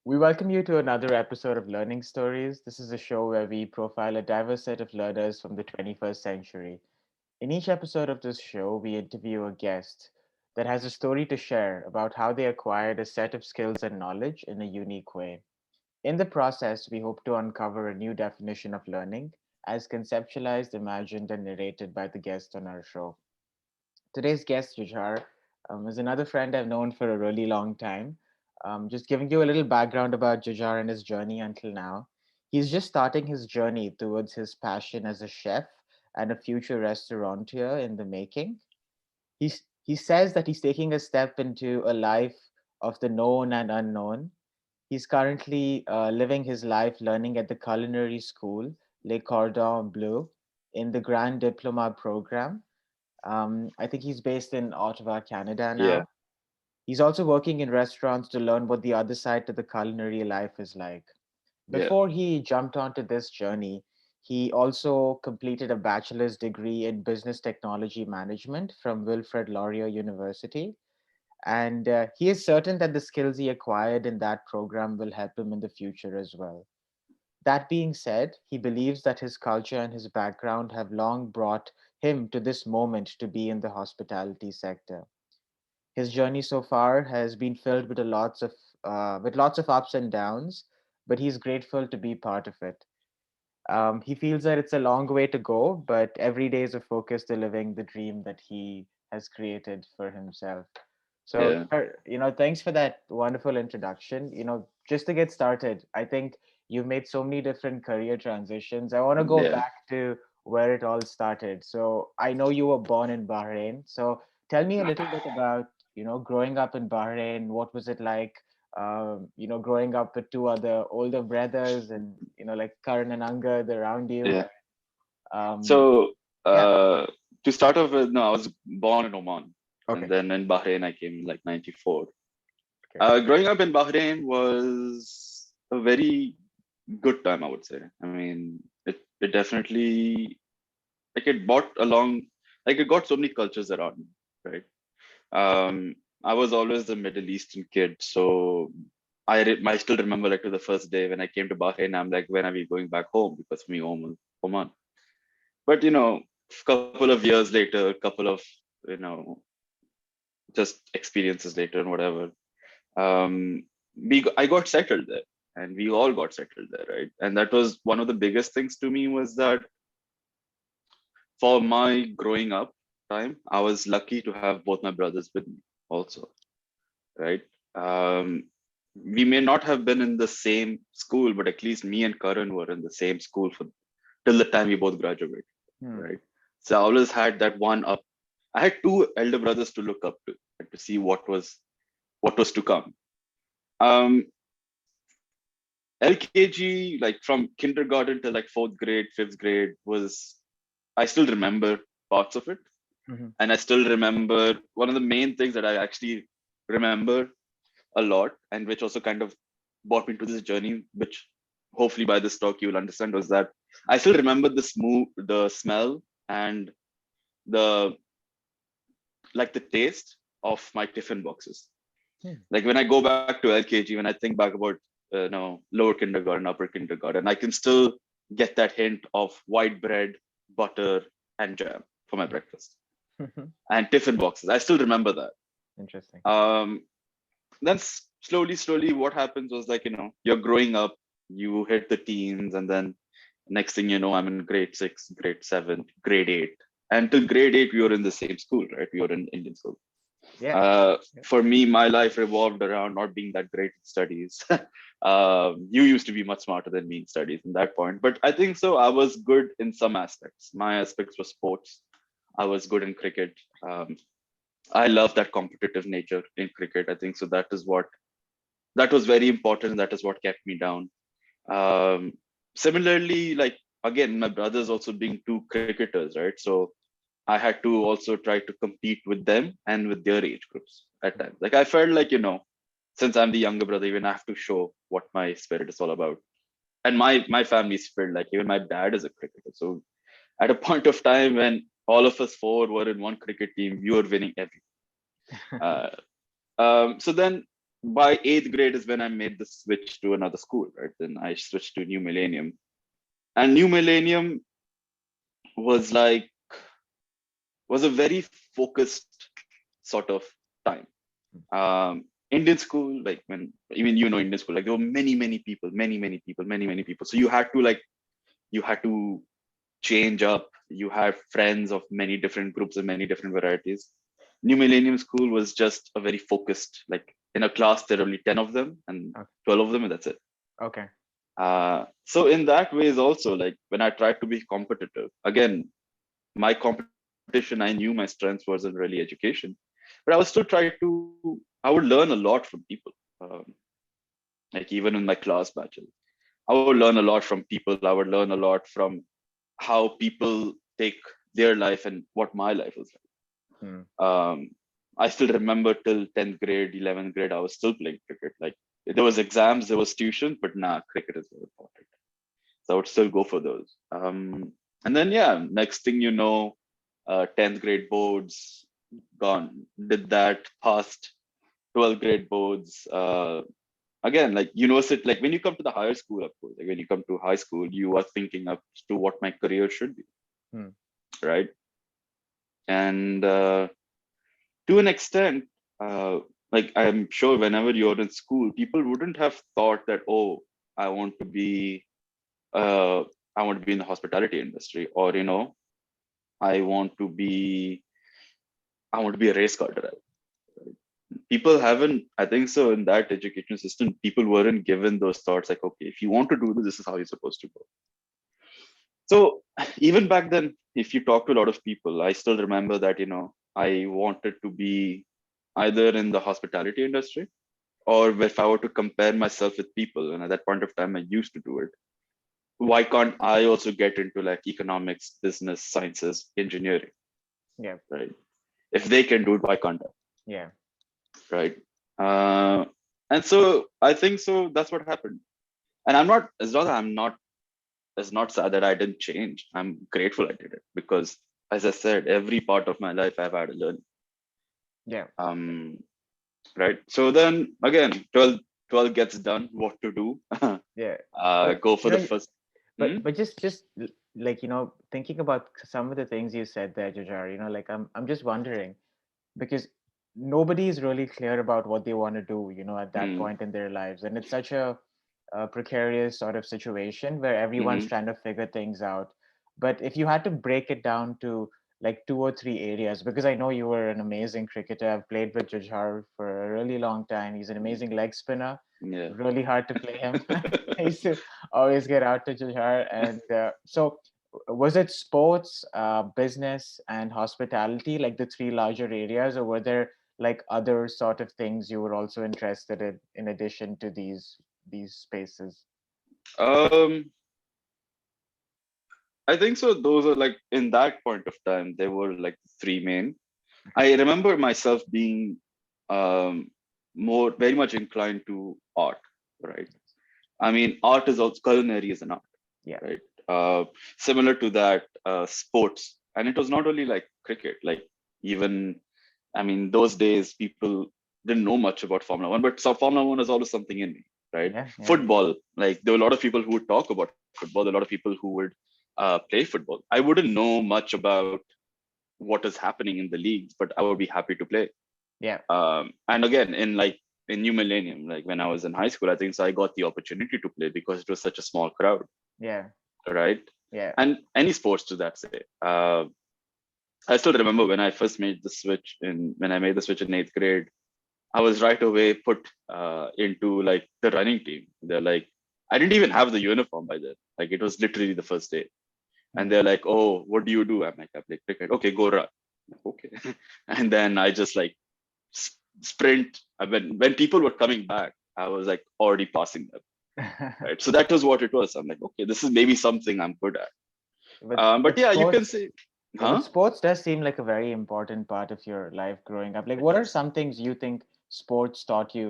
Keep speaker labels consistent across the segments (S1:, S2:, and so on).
S1: We welcome you to another episode of Learning Stories. This is a show where we profile a diverse set of learners from the 21st century. In each episode of this show, we interview a guest that has a story to share about how they acquired a set of skills and knowledge in a unique way. In the process, we hope to uncover a new definition of learning as conceptualized, imagined, and narrated by the guest on our show. Today's guest, Jujhar, is another friend I've known for a really long time. Just giving you a little background about Jujhar and his journey until now. He's just starting his journey towards his passion as a chef and a future restaurateur in the making. He says that he's taking a step into a life of the known and unknown. He's currently living his life learning at the culinary school, Le Cordon Bleu, in the Grand Diploma program. I think he's based in Ottawa, Canada
S2: Yeah,
S1: now. He's also working in restaurants to learn what the other side to the culinary life is like.
S2: yeah,
S1: Before he jumped onto this journey, he also completed a bachelor's degree in business technology management from Wilfrid Laurier University. And he is certain that the skills he acquired in that program will help him in the future as well. That being said, he believes that his culture and his background have long brought him to this moment to be in the hospitality sector. His journey so far has been filled with lots of ups and downs, but he's grateful to be part of it. He feels that it's a long way to go, but every day is a focus to living the dream that he has created for himself. So,
S2: yeah,
S1: thanks for that wonderful introduction. Just to get started, I think you've made so many different career transitions. I want to go
S2: yeah.
S1: back to where it all started. So, I know you were born in Bahrain. So, tell me a little bit about, growing up in Bahrain. What was it like? Growing up with two other older brothers and, like Karan and Angad around you.
S2: Yeah.
S1: Um,
S2: So,
S1: yeah.
S2: uh, to start off with, no, I was born in Oman, and
S1: Okay.
S2: then in Bahrain, I came in like '94.
S1: Okay.
S2: Growing up in Bahrain was a very good time, I would say. I mean, it definitely it brought along it got so many cultures around me, right? Um, I was always the Middle Eastern kid, so I still remember like to the first day when I came to Bahrain. I'm like, when are we going back home? Because for me, Oman. But couple of years later, couple of you know just experiences later and whatever, um, I got settled there, and we all got settled there, right? And that was one of the biggest things to me was that for my growing up time, I was lucky to have both my brothers with me also, right? Um, we may not have been in the same school, but at least me and Karan were in the same school for till the time we both graduated,
S1: Hmm.
S2: right? So I always had that one up. I had two elder brothers to look up to and to see what was to come. Um, LKG, like from kindergarten to like fourth grade, fifth grade, was I still remember parts of it,
S1: Hmm.
S2: and I still remember one of the main things that I actually remember a lot, and which also kind of brought me to this journey, which hopefully by this talk you will understand, was that I still remember the smell and the the taste of my tiffin boxes.
S1: Hmm.
S2: Like when I go back to LKG, when I think back about lower kindergarten, upper kindergarten, I can still get that hint of white bread, butter, and jam for my breakfast and tiffin boxes. I still remember that.
S1: Interesting.
S2: Um, then slowly what happens was you're growing up, you hit the teens, and then next thing you know, I'm in grade 6, grade 7, grade 8. Until grade 8 we were in the same school, right? We were in Indian school.
S1: Yeah. Yeah.
S2: For me, my life revolved around not being that great in studies. You used to be much smarter than me in studies in that point, but I think so I was good in some aspects. My aspects were sports. I was good in cricket. um, I love that competitive nature in cricket. I think so that was very important. That is what kept me down. Um, Similarly, like again, my brothers also being two cricketers, right? So I had to also try to compete with them and with their age groups at times. Like I felt like, since I'm the younger brother, even I have to show what my spirit is all about. And my family's felt like even my dad is a cricketer. So at a point of time when all of us four were in one cricket team, we were winning every. Uh, so then by eighth grade is when I made the switch to another school, right? Then I switched to New Millennium, and New Millennium was like was a very focused sort of time. Indian school, like when even Indian school, like there were many people, many people. So you had to change up. You had friends of many different groups and many different varieties. New Millennium School was just a very focused, like in a class there are only 10 of them and
S1: Okay.
S2: 12 of them, and that's it.
S1: Okay.
S2: So in that ways also, like when I tried to be competitive, again, my competition, I knew my strength wasn't really education, but I was still trying to, I would learn a lot from people. Um, like even in my class batches, I would learn a lot from people. I would learn a lot from how people take their life and what my life was
S1: Hmm.
S2: like. I still remember till 10th grade, 11th grade, I was still playing cricket. Like there was exams, there was tuition, but nah, cricket is very important. So I would still go for those. And then yeah, next thing you know, 10th grade boards gone. Did that, passed 12th grade boards. Again, like university, like when you come to the higher school, of course, like when you come to high school, you are thinking up to what my career should be,
S1: Hmm.
S2: right? And to an extent, uh, like I'm sure whenever you're in school, people wouldn't have thought that, oh, I want to be, uh, I want to be in the hospitality industry, or I want to be, I want to be a race car driver. People haven't, I think so, in that education system, people weren't given those thoughts like, okay, if you want to do this, this is how you're supposed to go. So even back then, if you talk to a lot of people, I still remember that, I wanted to be either in the hospitality industry, or if I were to compare myself with people, and at that point of time, I used to do it. Why can't I also get into like economics, business, sciences, engineering,
S1: Yeah.
S2: right? If they can do it, why can't I?
S1: Yeah.
S2: Right. Uh, and so I think so that's what happened. And I'm not, as long as I'm not, it's not sad that I didn't change. I'm grateful I did it because, as I said, every part of my life I've had to learn.
S1: Yeah.
S2: Um, right. So then again, 12 gets done, what to do?
S1: Yeah. But
S2: Go for the first.
S1: but
S2: Hmm?
S1: but just like thinking about some of the things you said there, Jujhar, like I'm just wondering because nobody is really clear about what they want to do, at that
S2: Hmm.
S1: point in their lives, and it's such a precarious sort of situation where everyone's
S2: Hmm.
S1: trying to figure things out. But if you had to break it down to like two or three areas, because I know you were an amazing cricketer. I've played with Jujhar for a really long time. He's an amazing leg spinner.
S2: Yeah.
S1: Really hard to play him. I used to always get out to Jujhar. And so, was it sports, business, and hospitality, like the three larger areas, or were there like other sort of things you were also interested in addition to these spaces?
S2: um, I think so. Those are like in that point of time, they were like three main. I remember myself being um, very much inclined to art, right? I mean, art is also culinary is an art,
S1: Yeah.
S2: right? Similar to that, sports, and it was not only like cricket. Like even, I mean, those days people didn't know much about Formula One, but so Formula One is always something in me, right?
S1: Yeah. Yeah.
S2: Football, like there were a lot of people who would talk about football. There were a lot of people who would play football. I wouldn't know much about what is happening in the leagues, but I would be happy to play.
S1: Yeah.
S2: And again, in New Millennium, like when I was in high school, I think so I got the opportunity to play because it was such a small crowd,
S1: Yeah.
S2: right?
S1: Yeah.
S2: And any sports to that say. I still remember when I first made the switch in when I made the switch in eighth grade, I was right away put into like the running team. They're like, I didn't even have the uniform by then. Like it was literally the first day. And
S1: Mm.
S2: they're like, oh, what do you do? I'm like, I play cricket. Okay, go run. Okay. And then I just like sprint. When people were coming back, I was like already passing them. Right. So that was what it was. I'm like, okay, this is maybe something I'm good at.
S1: but
S2: But
S1: but
S2: yeah, you can
S1: sports
S2: say,
S1: Yeah, but
S2: huh?
S1: sports does seem like a very important part of your life growing up. Like,
S2: It
S1: what are
S2: does.
S1: some things you think sports taught you,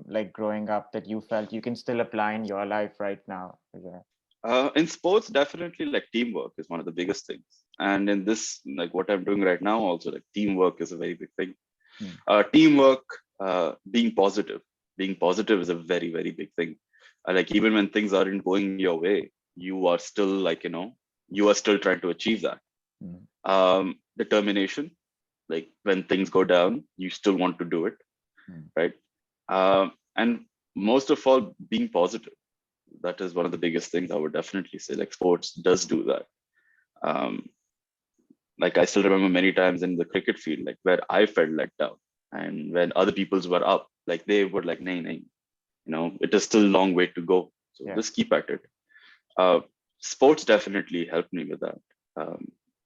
S1: like growing up, that you felt you can still apply in your life right now? Yeah.
S2: In sports, definitely like teamwork is one of the biggest things. And in this, like what I'm doing right now, also like teamwork is a very big thing.
S1: Hmm.
S2: Teamwork, being positive. being positive is a very, very big thing. Like even when things aren't going your way, you are still like, you are still trying to achieve that.
S1: Mm.
S2: Determination, like when things go down, you still want to do it,
S1: Mm.
S2: right? And most of all, being positive. That is one of the biggest things I would definitely say. Like sports does do that. Um, like I still remember many times in the cricket field, like where I felt let down, and when other people's were up, like they were like, "Nay, nay, it is still a long way to go. So
S1: Yeah.
S2: just keep at it." Uh, Sports definitely helped me with that. Um,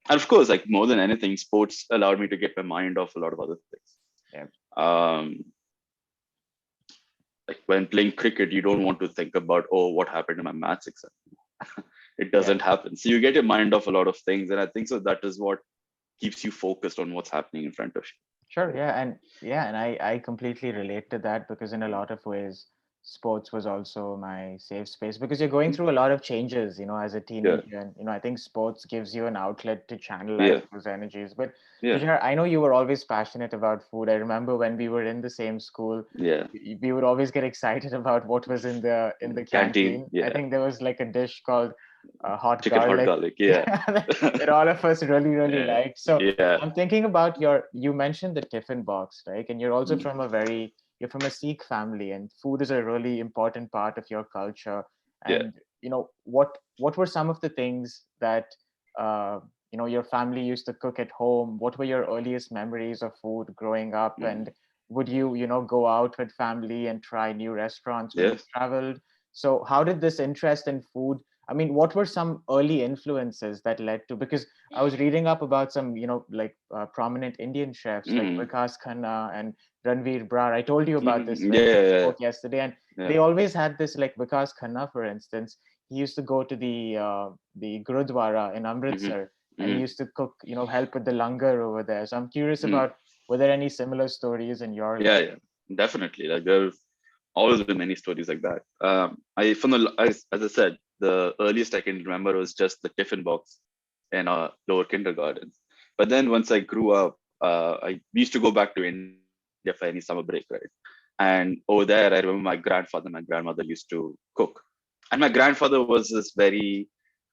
S2: and of course, like more than anything, sports allowed me to get my mind off a lot of other things.
S1: Yeah.
S2: Um, like when playing cricket, you don't want to think about, oh, what happened in my maths exam. It
S1: Yeah.
S2: doesn't happen. So you get your mind off a lot of things, and I think so that is what keeps you focused on what's happening in front of you.
S1: Sure.
S2: Right?
S1: And I completely relate to that because in a lot of ways, sports was also my safe space because you're going
S2: Mhm.
S1: through a lot of changes, as a
S2: Yeah,
S1: teenager. And, I think sports gives you an outlet to channelize
S2: yeah,
S1: those energies. But
S2: yeah,
S1: Jujhar, I know you were always passionate about food. I remember when we were in the same school,
S2: yeah.
S1: we would always get excited about what was in the
S2: Canteen,
S1: canteen. I
S2: yeah.
S1: think there was like a dish called hot
S2: Chicken hot
S1: garlic.
S2: garlic, yeah.
S1: Yeah, that all of us really, really
S2: Yeah,
S1: liked. So
S2: yeah.
S1: I'm thinking about you mentioned the tiffin box, right? And
S2: Mm,
S1: you're from a Sikh family, and food is a really important part of your culture.
S2: yeah.
S1: And, what were some of the things that, uh, your family used to cook at home? What were your earliest memories of food growing up?
S2: Mm,
S1: And would you, go out with family and try new restaurants when you
S2: yes.
S1: traveled? So how did this interest in food? I mean, what were some early influences that led to, because I was reading up about some, like prominent Indian chefs like
S2: Mm,
S1: Vikas Khanna and Ranveer Brar. I told you about this
S2: yeah,
S1: when we
S2: yeah,
S1: spoke yesterday, and
S2: yeah.
S1: they always had this, like Vikas Khanna, for instance. He used to go to the Gurudwara in
S2: Hmm,
S1: Amritsar, and he
S2: hmm,
S1: used to cook, help with the langar over there. So I'm curious
S2: hmm.
S1: about, were there any similar stories in your
S2: Yeah,
S1: life?
S2: yeah. Definitely. Like there's always been many stories like that. I from the as I said, the earliest I can remember was just the tiffin box in our lower kindergarten. But then once I grew up, I used to go back to India for any summer break, right? And over there, I remember my grandfather, my grandmother used to cook, and my grandfather was this very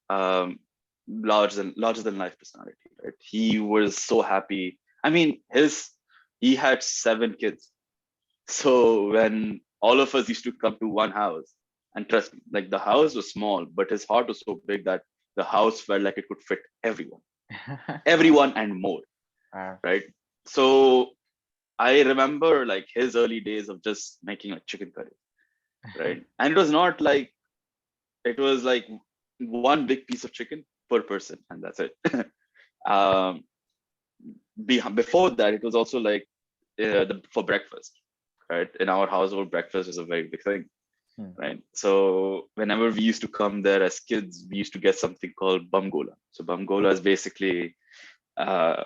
S2: um, larger than life personality, right? He was so happy. I mean, he had 7 kids, so when all of us used to come to one house, and trust me, like the house was small, but his heart was so big that the house felt like it could fit everyone,
S1: Wow.
S2: everyone and more,
S1: Wow.
S2: right? So I remember like his early days of just making like chicken curry, right? And it was not like it was like one big piece of chicken per person, and that's it. um, Before that, it was also like for breakfast, right? In our household, breakfast is a very big thing,
S1: Hmm.
S2: right? So whenever we used to come there as kids, we used to get something called bamgola. So bamgola is basically, uh,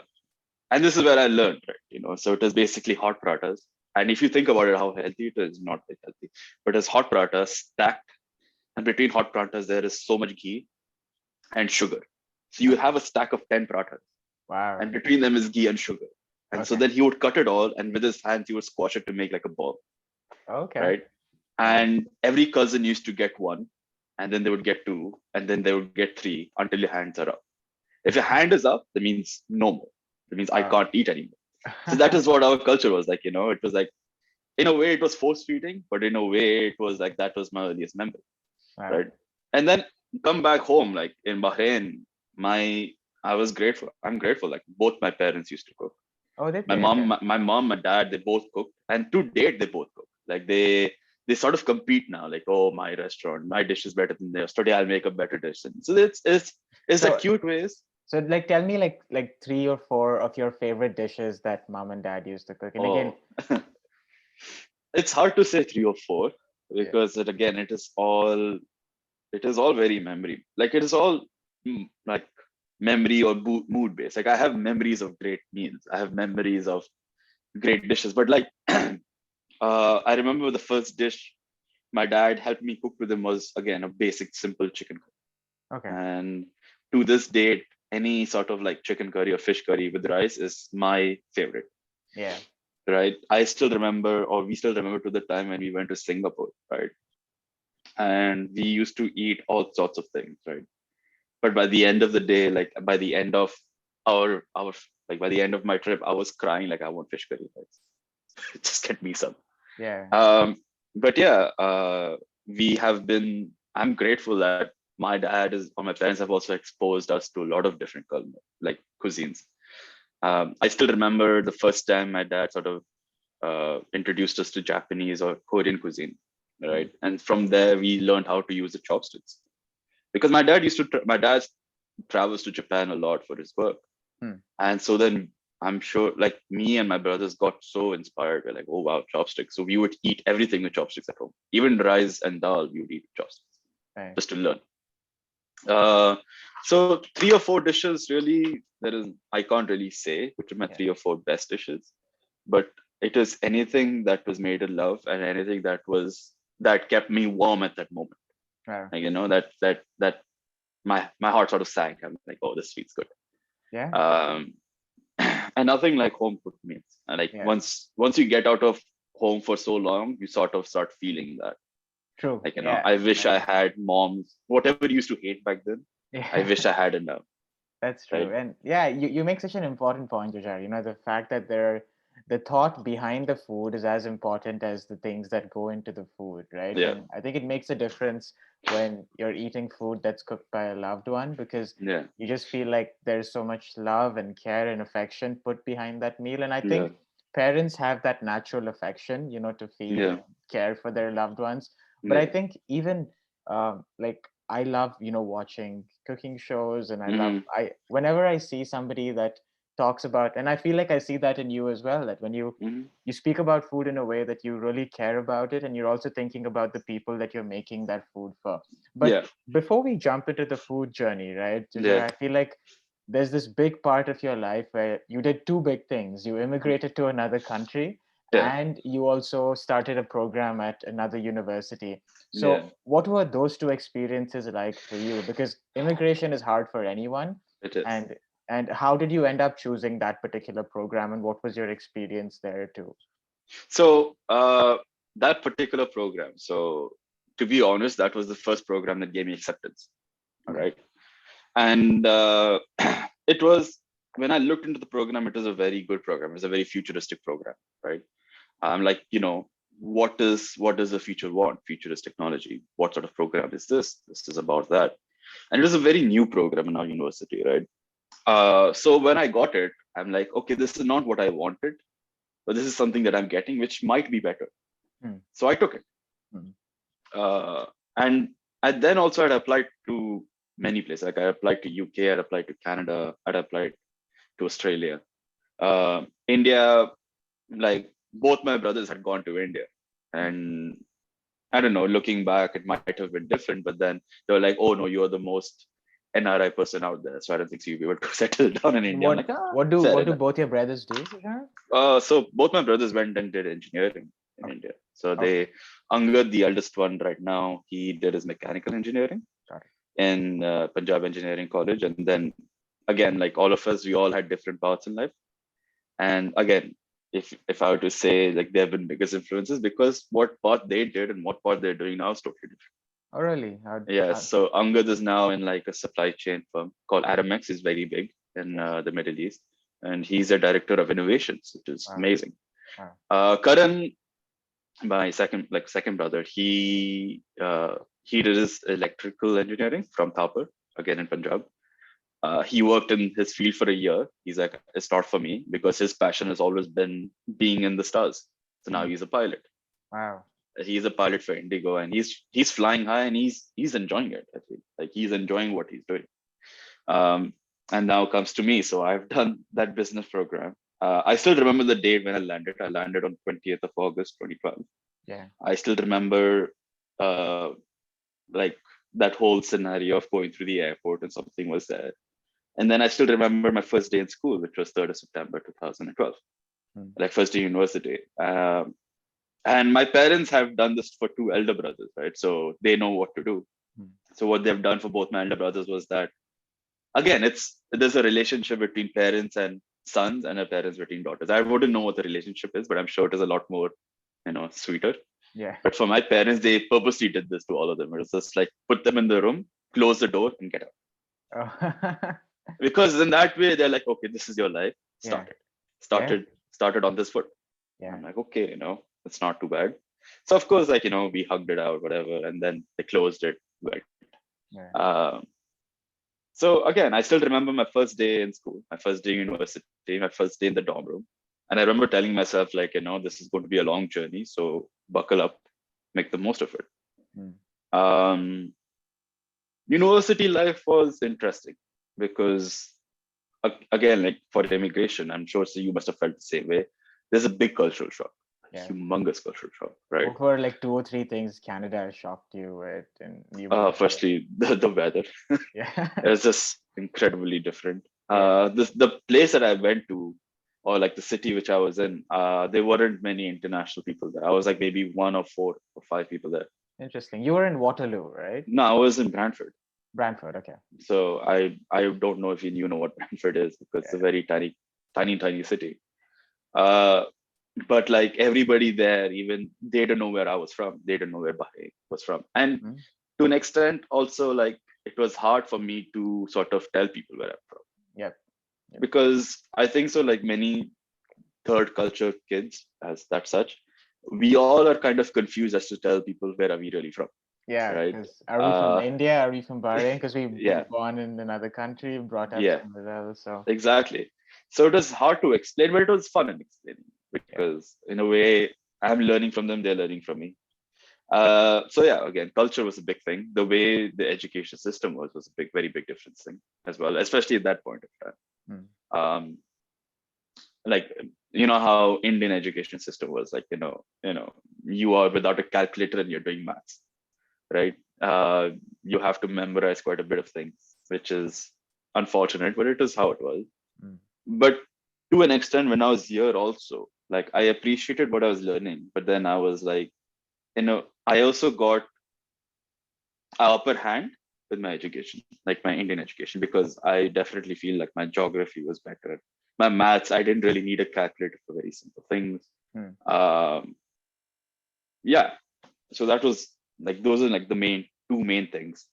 S2: and this is where I learned, right? So it is basically hot paratas. And if you think about it, how healthy it is, not very healthy, but it's hot paratas stacked, and between hot paratas there is so much ghee and sugar. So you
S1: Okay.
S2: have a stack of 10 paratas,
S1: Wow.
S2: and between them is ghee and sugar. And so
S1: Okay.
S2: then he would cut it all, and with his hands he would squash it to make like a ball,
S1: Okay.
S2: right?
S1: Wow.
S2: And every cousin used to get one, and then they would get two, and then they would get three until your hands are up. If your hand is up, that means no more. That means I
S1: Wow.
S2: can't eat anymore. So that is what our culture was like. It was like, in a way it was force feeding, but in a way it was like that was my earliest memory,
S1: Wow.
S2: right? And then come back home, like in Bahrain, my I was grateful. I'm grateful. Like both my parents used to cook.
S1: Oh, did
S2: My
S1: they?
S2: mom,
S1: Okay.
S2: my mom, my dad, they both cooked, and to date they both cook. Like they sort of compete now. Like, oh, my restaurant, my dish is better than theirs. Today I'll make a better dish. And so it's a
S1: So,
S2: cute ways.
S1: like, tell me, like 3 or 4 of your favorite dishes that mom and dad used to cook. And again,
S2: Oh, it's hard to say three or four
S1: yeah.
S2: because again it is all very memory. Like it is all like memory or mood based. Like I have memories of great meals. I have memories of great dishes. But like I remember the first dish my dad helped me cook with him was again a basic simple chicken
S1: Okay.
S2: curry. And to this date, any sort of like chicken curry or fish curry with rice is my favorite.
S1: Yeah.
S2: right? I still remember, or we still remember to the time when we went to Singapore, right? And we used to eat all sorts of things, right? But by the end of the day, like by the end of our like by the end of my trip, I was crying like I want fish curry. Just get me some.
S1: Yeah.
S2: Um, but yeah, we have been. I'm grateful that my dad is or my parents have also exposed us to a lot of different like cuisines. I still remember the first time my dad sort of introduced us to Japanese or Korean cuisine,
S1: Mm.
S2: right? And from there, we learned how to use the chopsticks because my dad used to. My dad travels to Japan a lot for his work,
S1: Mm.
S2: and so then I'm sure, like me and my brothers got so inspired. We're like, oh wow, chopsticks! So we would eat everything with chopsticks at home, even rice and dal. We would eat with chopsticks
S1: Right.
S2: just to learn. Uh, so 3 or 4 dishes really. There is I can't really say which are my
S1: Yeah.
S2: 3 or 4 best dishes, but it is anything that was made in love and anything that kept me warm at that moment.
S1: Wow.
S2: Like that my heart sort of sank. I'm like, oh, this sweet's good.
S1: Yeah.
S2: Um, and nothing like home cooked meals. And like
S1: Yeah.
S2: once you get out of home for so long, you sort of start feeling that.
S1: True.
S2: Like,
S1: Yeah.
S2: I wish
S1: I
S2: I
S1: agree.
S2: had mom's whatever you used to hate back then. I
S1: Yeah.
S2: wish I had it now.
S1: That's
S2: Right?
S1: true. And yeah, you make such an important point, Jujhar. The fact that the thought behind the food is as important as the things that go into the food, right?
S2: Yeah.
S1: And I think it makes a difference when you're eating food that's cooked by a loved one because
S2: Yeah.
S1: you just feel like there's so much love and care and affection put behind that meal. And I
S2: Yeah.
S1: think parents have that natural affection, to feed
S2: Yeah.
S1: and care for their loved ones. But I
S2: Yeah.
S1: think even like I love, watching cooking shows, and
S2: Hmm.
S1: whenever I see somebody that talks about, and I feel like I see that in you as well, that when
S2: Hmm.
S1: you speak about food in a way that you really care about it, and you're also thinking about the people that you're making that food for. But
S2: Yeah.
S1: before we jump into the food journey, right, Jujhar,
S2: Yeah.
S1: I feel like there's this big part of your life where you did two big things. You immigrated to another country,
S2: Yeah.
S1: and you also started a program at another university.
S2: Yeah.
S1: So, what were those two experiences like for you? Because immigration is hard for anyone,
S2: It is.
S1: and how did you end up choosing that particular program, and what was your experience there too?
S2: So that particular program. So to be honest, that was the first program that gave me acceptance.
S1: Okay.
S2: Right. And it was when I looked into the program, it was a very good program. It was a very futuristic program, right? I'm like, what does the future want? Future is technology. What sort of program is this? This is about that, and it was a very new program in our university, right? So when I got it, I'm like, okay, this is not what I wanted, but this is something that I'm getting, which might be better.
S1: Hmm.
S2: So I took it,
S1: Hmm.
S2: uh, and then also I'd applied to many places. Like I applied to UK, I'd applied to Canada, I'd applied to Australia, India. Like both my brothers had gone to India,
S1: Hmm.
S2: and I don't know. Looking back, it might have been different, but then they were like, "Oh no, you're the most NRI person out there, so I don't think so you'll be able to settle down in India." I'm
S1: What
S2: like, ah,
S1: what do
S2: fair
S1: what do
S2: enough.
S1: both your brothers do, Jujhar?
S2: So both my brothers went and did engineering in
S1: Okay.
S2: India. So
S1: Okay.
S2: Angad, the eldest one right now, he did his mechanical engineering
S1: Got it.
S2: in Punjab Engineering College, and then again, like all of us, we all had different paths in life. And again, if I were to say like they have been biggest influences because what path they did and what path they're doing now is totally different.
S1: Oh, really?
S2: Yeah, so Angad is now in like a supply chain firm called Aramex, is very big in
S1: Yes.
S2: the Middle East, and he's a director of innovations, which is
S1: Wow.
S2: amazing.
S1: Wow.
S2: Karan, my second brother, he did his electrical engineering from Thapar, again in Punjab. He worked in his field for a year. He's like, it's not for me because his passion has always been being in the stars. So now
S1: Hmm.
S2: he's a pilot.
S1: Wow.
S2: He's a pilot for Indigo, and he's flying high, and he's enjoying it. I feel like he's enjoying what he's doing. Um, and now comes to me. So I've done that business program. I still remember the date when I landed. I landed on 20th of August, 2012.
S1: Yeah.
S2: I still remember uh, like that whole scenario of going through the airport and something was there. And then I still remember my first day in school, which was 3rd of September 2012,
S1: Hmm.
S2: like first day university. And my parents have done this for two elder brothers, right? So they know what to do.
S1: Hmm.
S2: So what they've done for both my elder brothers was that again, there's a relationship between parents and sons and her parents were teen daughters. I wouldn't know what the relationship is, but I'm sure it is a lot more, sweeter.
S1: Yeah.
S2: But for my parents, they purposely did this to all of them. It was just like put them in the room, close the door, and get out.
S1: Oh.
S2: Because in that way, they're like, okay, this is your life.
S1: Yeah.
S2: Started,
S1: Yeah.
S2: started, started on this foot.
S1: Yeah.
S2: I'm like, okay, it's not too bad. So of course, like, we hugged it out, whatever, and then they closed it. But
S1: Yeah.
S2: so again, I still remember my first day in school, my first day in university, my first day in the dorm room. And I remember telling myself, like, this is going to be a long journey. So buckle up, make the most of it.
S1: Mm.
S2: Um, University life was interesting because, again, like for immigration, I'm sure so you must have felt the same way. There's a big cultural shock,
S1: Yeah.
S2: humongous cultural shock, right?
S1: What were like two or three things Canada shocked you with, and you moved here?
S2: Firstly, the weather.
S1: Yeah.
S2: It was just incredibly different.
S1: Yeah.
S2: The place that I went to, or like the city which I was in, there weren't many international people there. I was like maybe one or four or five people there.
S1: Interesting. You were in Waterloo, right?
S2: No, I was in Brantford.
S1: Brantford. Okay.
S2: So I don't know if you know what Brantford is because it's a
S1: Yeah.
S2: very tiny city. Uh, but like everybody there, even they don't know where I was from. They don't know where Bahrain was from. And
S1: Mm.
S2: to an extent, also like it was hard for me to sort of tell people where I'm from
S1: Yep. Yep.
S2: because I think so. Like many third culture kids, as that such, we all are kind of confused as to tell people where are we really from,
S1: Yeah,
S2: right?
S1: because are we from
S2: Uh,
S1: India? Are we from Bahrain? Because we were
S2: yeah,
S1: born in another country, brought up
S2: yeah.
S1: somewhere else. So
S2: Exactly. So it was hard to explain, but it was fun in explaining
S1: yeah.
S2: because in a way I'm learning from them, they're learning from me. So yeah, again, culture was a big thing. The way the education system was a big, very big difference thing as well, especially at that point of time.
S1: Mm.
S2: Um, like how Indian education system was like, you are without a calculator and you're doing maths, right? You have to memorize quite a bit of things, which is unfortunate, but it is how it was.
S1: Mm.
S2: But to an extent, when I was here also, like I appreciated what I was learning, but then I was like, I also got an upper hand with my education, like my Indian education, because I definitely feel like my geography was better. My maths, I didn't really need a calculator for very simple things.
S1: Mm.
S2: Um, yeah, so that was like those are like the two main things.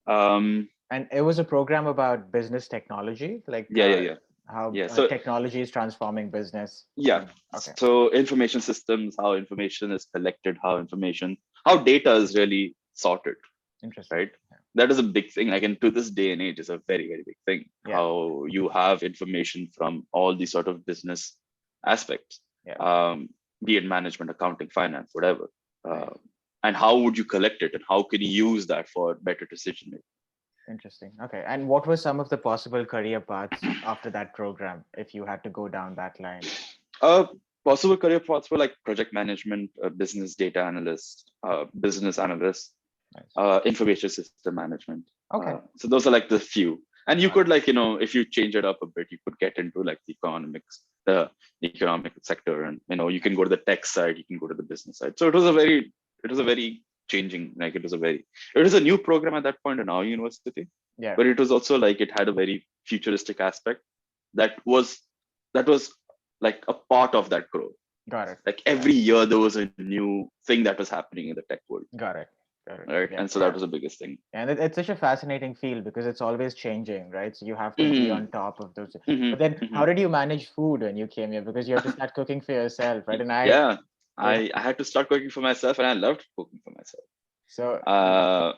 S2: Um,
S1: And it was a program about business technology, like
S2: yeah, yeah, yeah,
S1: how
S2: yeah. So
S1: technology is transforming business.
S2: yeah,
S1: And okay,
S2: so information systems, how information is collected, how data is really sorted,
S1: interesting.
S2: right? That is a big thing. Like, and to this day and age, is a very, very big thing.
S1: Yeah,
S2: How you have information from all these sort of business aspects,
S1: yeah,
S2: um, be it management, accounting, finance, whatever.
S1: nice,
S2: Uh, and how would you collect it, and how can you use that for better decision making?
S1: interesting. Okay, and what were some of the possible career paths after that program if you had to go down that line?
S2: Uh, Possible career paths were like project management, business data analyst, business analyst,
S1: Nice.
S2: information system management.
S1: Okay,
S2: So those are like the few. And you
S1: got
S2: could
S1: it.
S2: like, if you change it up a bit, you could get into like the economic sector, and you can go to the tech side, you can go to the business side. So it was a very changing, like it was a new program at that point in our university,
S1: Yeah,
S2: but it was also like it had a very futuristic aspect that was that was like a part of that growth.
S1: got it.
S2: Like
S1: Got
S2: every year there was a new thing that was happening in the tech world,
S1: got it. Got it.
S2: right?
S1: Yeah,
S2: And so that
S1: yeah.
S2: was the biggest thing.
S1: And it's such a fascinating field because it's always changing, right? So you have to be on
S2: Hmm.
S1: top of those. But
S2: Hmm.
S1: then, how
S2: Hmm.
S1: did you manage food when you came here? Because you have to start cooking for yourself, right? And
S2: Yeah,
S1: yeah.
S2: I had to start cooking for myself, and I loved cooking for myself.
S1: So,
S2: Uh,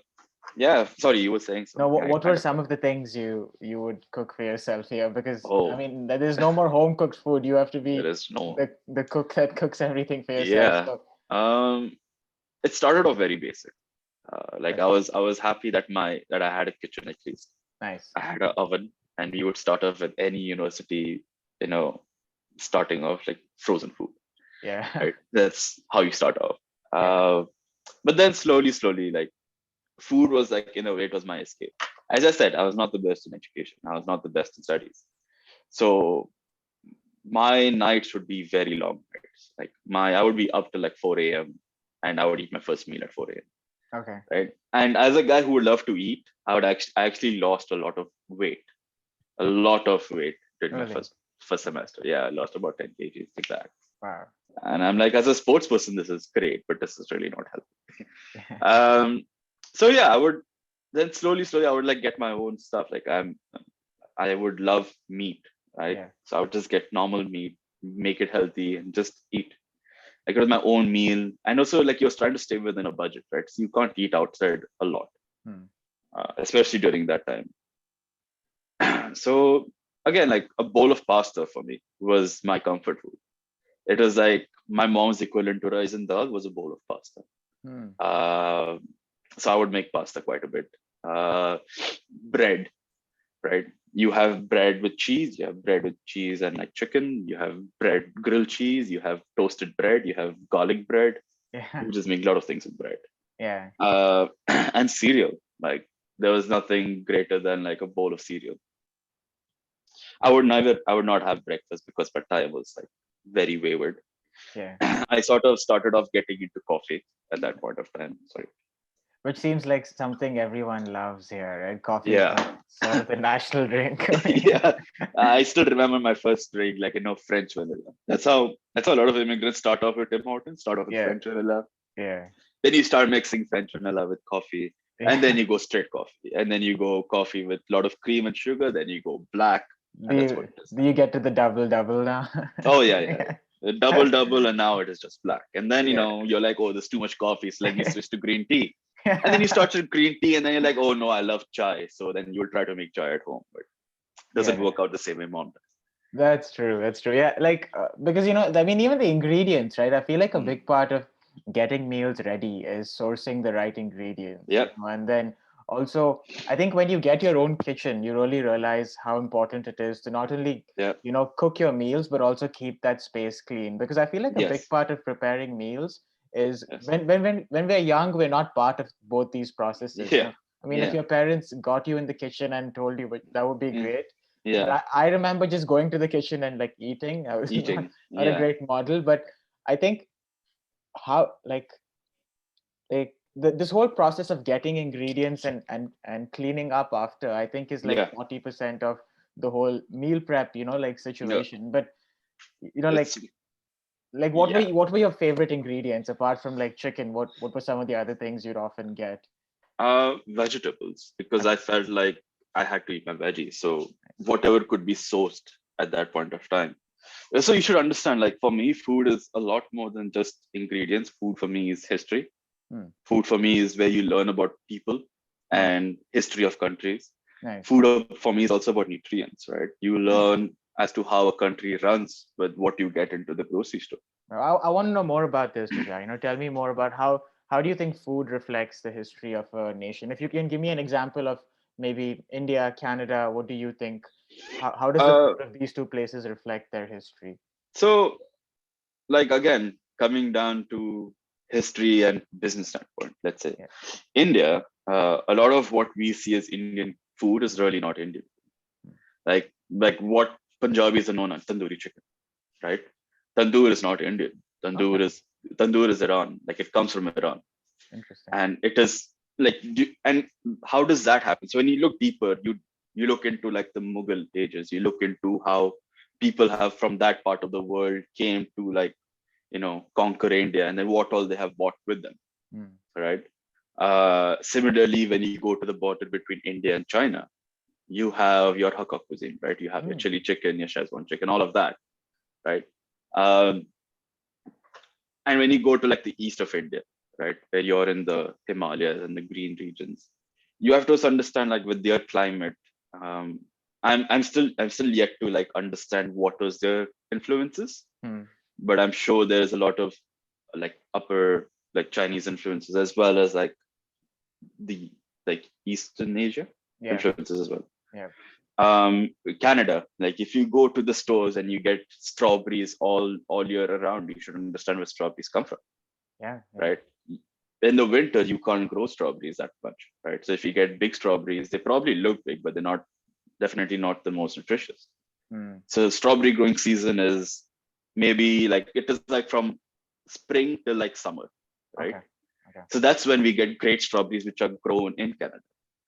S2: yeah. Sorry, you were saying
S1: now,
S2: something. I
S1: what were
S2: kind of
S1: some of the things you would cook for yourself here? Because I
S2: oh,
S1: mean, there's no more home cooked food. You have to
S2: there
S1: be
S2: is no.
S1: the cook that cooks everything for yourself.
S2: Yeah.
S1: So,
S2: Um, it started off very basic. Like
S1: okay,
S2: I was happy that I had a kitchen at least.
S1: nice.
S2: I had an oven, and we would start off with any university, you know, starting off like frozen food,
S1: Yeah,
S2: right? That's how you start off.
S1: yeah,
S2: Uh, but then slowly, like food was like, in a way, it was my escape. As I said, I was not the best in education. I was not the best in studies. So my nights would be very long nights. Like I would be up till like 4 a.m. and I would eat my first meal at 4 a.m.
S1: okay,
S2: Right. And as a guy who would love to eat, I actually lost a lot of weight during my
S1: really,
S2: first. first semester. Yeah, I lost about 10 kgs like that.
S1: Wow.
S2: And I'm like, as a sports person, this is great, but this is really not helping.
S1: Yeah.
S2: So yeah, I would then slowly, I would like get my own stuff. I would love meat, right?
S1: Yeah.
S2: So I would just get normal meat, make it healthy, and just eat. Like it was my own meal, and also like you're trying to stay within a budget, right? So you can't eat outside a lot,
S1: Hmm.
S2: especially during that time. So again, like a bowl of pasta for me was my comfort food. It was like my mom's equivalent to rice and dal was a bowl of pasta.
S1: Hmm.
S2: Uh, so I would make pasta quite a bit. Bread, right? You have bread with cheese, you have bread with cheese and like chicken, you have bread, grilled cheese, you have toasted bread, you have garlic bread.
S1: Yeah.
S2: You just make a lot of things with bread.
S1: Yeah.
S2: And cereal. Like there was nothing greater than like a bowl of cereal. I would not have breakfast because my time was like very wayward.
S1: Yeah.
S2: I sort of started off getting into coffee at that point of time. Sorry.
S1: Which seems like something everyone loves here, right? Coffee is
S2: Yeah.
S1: like sort of the national drink.
S2: Yeah. I still remember my first drink, like French vanilla. That's how a lot of immigrants start off with Tim Hortons, start off with
S1: Yeah.
S2: French vanilla.
S1: Yeah.
S2: Then you start mixing French vanilla with coffee. And then
S1: Yeah.
S2: you go straight coffee. And then you go coffee with a lot of cream and sugar. Then you go black.
S1: Do
S2: And that's what
S1: you
S2: it is
S1: do
S2: now.
S1: you get to the double double now?
S2: Oh yeah, yeah,
S1: Yeah.
S2: yeah. Double double, and now it is just black. And then
S1: Yeah.
S2: you're like, oh, there's too much coffee, so let me switch to green tea. And then you start with green tea, and then you're like, oh no, I love chai. So then you'll try to make chai at home, but it doesn't
S1: Yeah.
S2: work out the same way mom
S1: That's true. That's true. Yeah, like because I mean, even the ingredients, right? I feel like a
S2: does.
S1: big part of getting meals ready is sourcing the right ingredients,
S2: Yep,
S1: and then also, I think when you get your own kitchen, you really realize how important it is to not only,
S2: yep,
S1: cook your meals, but also keep that space clean. Because I feel like a big
S2: yes,
S1: part of preparing meals is
S2: yes,
S1: when we're young, we're not part of both these processes.
S2: yeah,
S1: I mean, if
S2: yeah,
S1: your parents got you in the kitchen and told you, but that would be
S2: yeah,
S1: great, but
S2: yeah.
S1: I remember just going to the kitchen and like eating. I was
S2: Eating,
S1: not a
S2: yeah,
S1: great model, but I think how this whole process of getting ingredients and cleaning up after, I think is like
S2: yeah,
S1: 40% of the whole meal prep, like
S2: yeah.
S1: situation. But you know, like
S2: It's
S1: like
S2: yeah.
S1: what were your favorite ingredients apart from like chicken? What were some of the other things you'd often get?
S2: Vegetables because I
S1: Okay.
S2: felt like I had to eat my veggies. So whatever could be sourced at that point of time. So you should understand, like for me, food is a lot more than just ingredients. Food for me is history.
S1: Hmm.
S2: Food for me is where you learn about people
S1: Oh,
S2: and history of countries.
S1: nice.
S2: Food for me is also about nutrients, right? You
S1: Hmm.
S2: learn as to how a country runs with what you get into the grocery store.
S1: I want to know more about this, Jujhar. Tell me more about how do you think food reflects the history of a nation? If you can give me an example of maybe India, Canada, what do you think? How does the
S2: Uh,
S1: food of these two places reflect their history?
S2: so, like again, coming down to history and business standpoint, let's say
S1: Yeah.
S2: India, a lot of what we see as Indian food is really not Indian. Like what Punjabis are known as tandoori chicken, right? Tandoor is not Indian.
S1: Okay.
S2: Tandoor is Iran. Like it comes from Iran,
S1: Interesting.
S2: and it is like and how does that happen? So when you look deeper, you look into like the Mughal ages. You look into how people have from that part of the world came to like conquer India, and then what all they have brought with them,
S1: Hmm.
S2: right? Similarly, when you go to the border between India and China, you have your Hakka cuisine, right? You have your
S1: Hmm.
S2: chili chicken, your Szechuan chicken, all of that, right? Um, and when you go to like the east of India, right, where you're in the Himalayas and the green regions, you have to also understand like with their climate. Um, I'm still yet to like understand what was their influences,
S1: Hmm.
S2: but I'm sure there's a lot of like upper like Chinese influences as well as like the like Eastern Asia
S1: Yeah.
S2: influences as well.
S1: Yeah.
S2: Canada, like if you go to the stores and you get strawberries all year around, you should understand where strawberries come from,
S1: Yeah. Yeah.
S2: right? In the winter, you can't grow strawberries that much, right? So if you get big strawberries, they probably look big, but they're not definitely not the most nutritious.
S1: Hmm.
S2: So strawberry growing season is maybe like it is like from spring till like summer, right?
S1: Okay. Okay.
S2: So that's when we get great strawberries which are grown in Canada.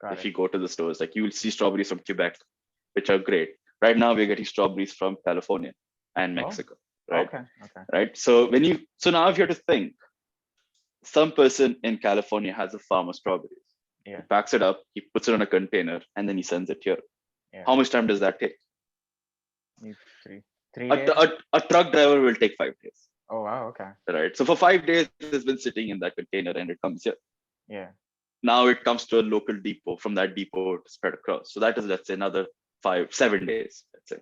S1: Got
S2: If
S1: it.
S2: you go to the stores, like you will see strawberries from Quebec, which are great. Right now, we're getting strawberries from California and
S1: Oh,
S2: Mexico, right?
S1: okay, okay.
S2: Right. So now if you have to think, some person in California has a farm of strawberries. He
S1: Yeah,
S2: packs it up, he puts it on a container, and then he sends it here.
S1: yeah.
S2: How much time does that take?
S1: Need three
S2: A,
S1: days.
S2: a truck driver will take 5 days,
S1: Oh wow, okay.
S2: right? So for 5 days, it's been sitting in that container and it comes here.
S1: Yeah,
S2: Now it comes to a local depot, from that depot to spread across. So that is, let's say, another 7 days, let's say,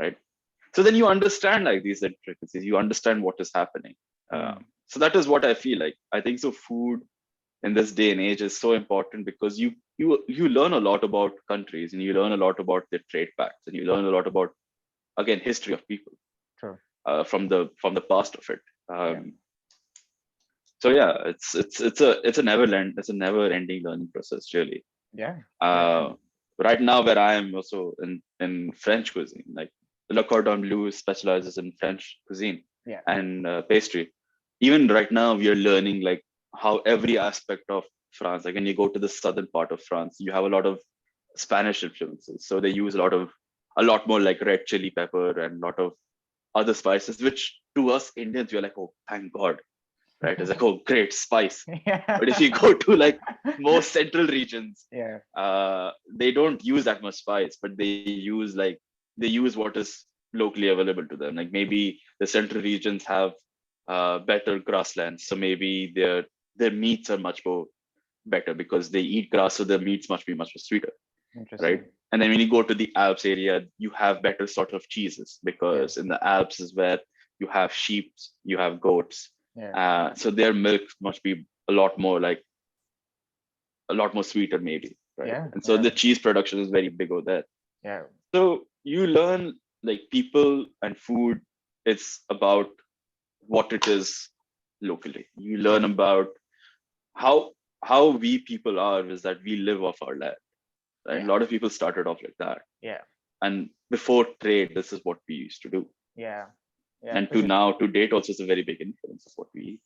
S2: right? So then you understand like these intricacies, you understand what is happening.
S1: mm,
S2: So that is what I feel like. I think so. Food in this day and age is so important because you learn a lot about countries, and you learn a lot about their trade pacts, and you learn a lot about, again, history of people,
S1: true.
S2: from the past of it.
S1: Yeah,
S2: So yeah, it's a never ending learning process, really.
S1: yeah, yeah,
S2: uh, right now, where I am also in French cuisine, like Le Cordon Bleu specializes in French cuisine
S1: yeah.
S2: and pastry. Even right now, we are learning like how every aspect of France, like when you go to the southern part of France, you have a lot of Spanish influences. So they use a lot more like red chili pepper and a lot of other spices, which to us Indians, we're like, oh, thank God, right? It's like, oh, great spice.
S1: Yeah.
S2: But if you go to like more central regions,
S1: Yeah.
S2: they don't use that much spice, but they use what is locally available to them. Like maybe the central regions have better grasslands, so maybe their meats are much more better because they eat grass, so their meats must be much more sweeter, right?
S1: Interesting.
S2: And then when you go to the Alps area, you have better sort of cheeses
S1: Yeah.
S2: because in the Alps is where you have sheep, you have goats,
S1: Yeah.
S2: so their milk must be a lot more sweeter, maybe, right?
S1: Yeah.
S2: And so
S1: Yeah.
S2: the cheese production is very big over there.
S1: Yeah.
S2: So you learn like people and food. It's about what it is locally. You learn
S1: Yeah.
S2: about how how we people are is that we live off our land. Right? A
S1: Yeah.
S2: lot of people started off like that,
S1: Yeah.
S2: and before trade, this is what we used to do.
S1: Yeah. Yeah.
S2: And to
S1: Because
S2: now, to date, also is a very big influence of what we eat.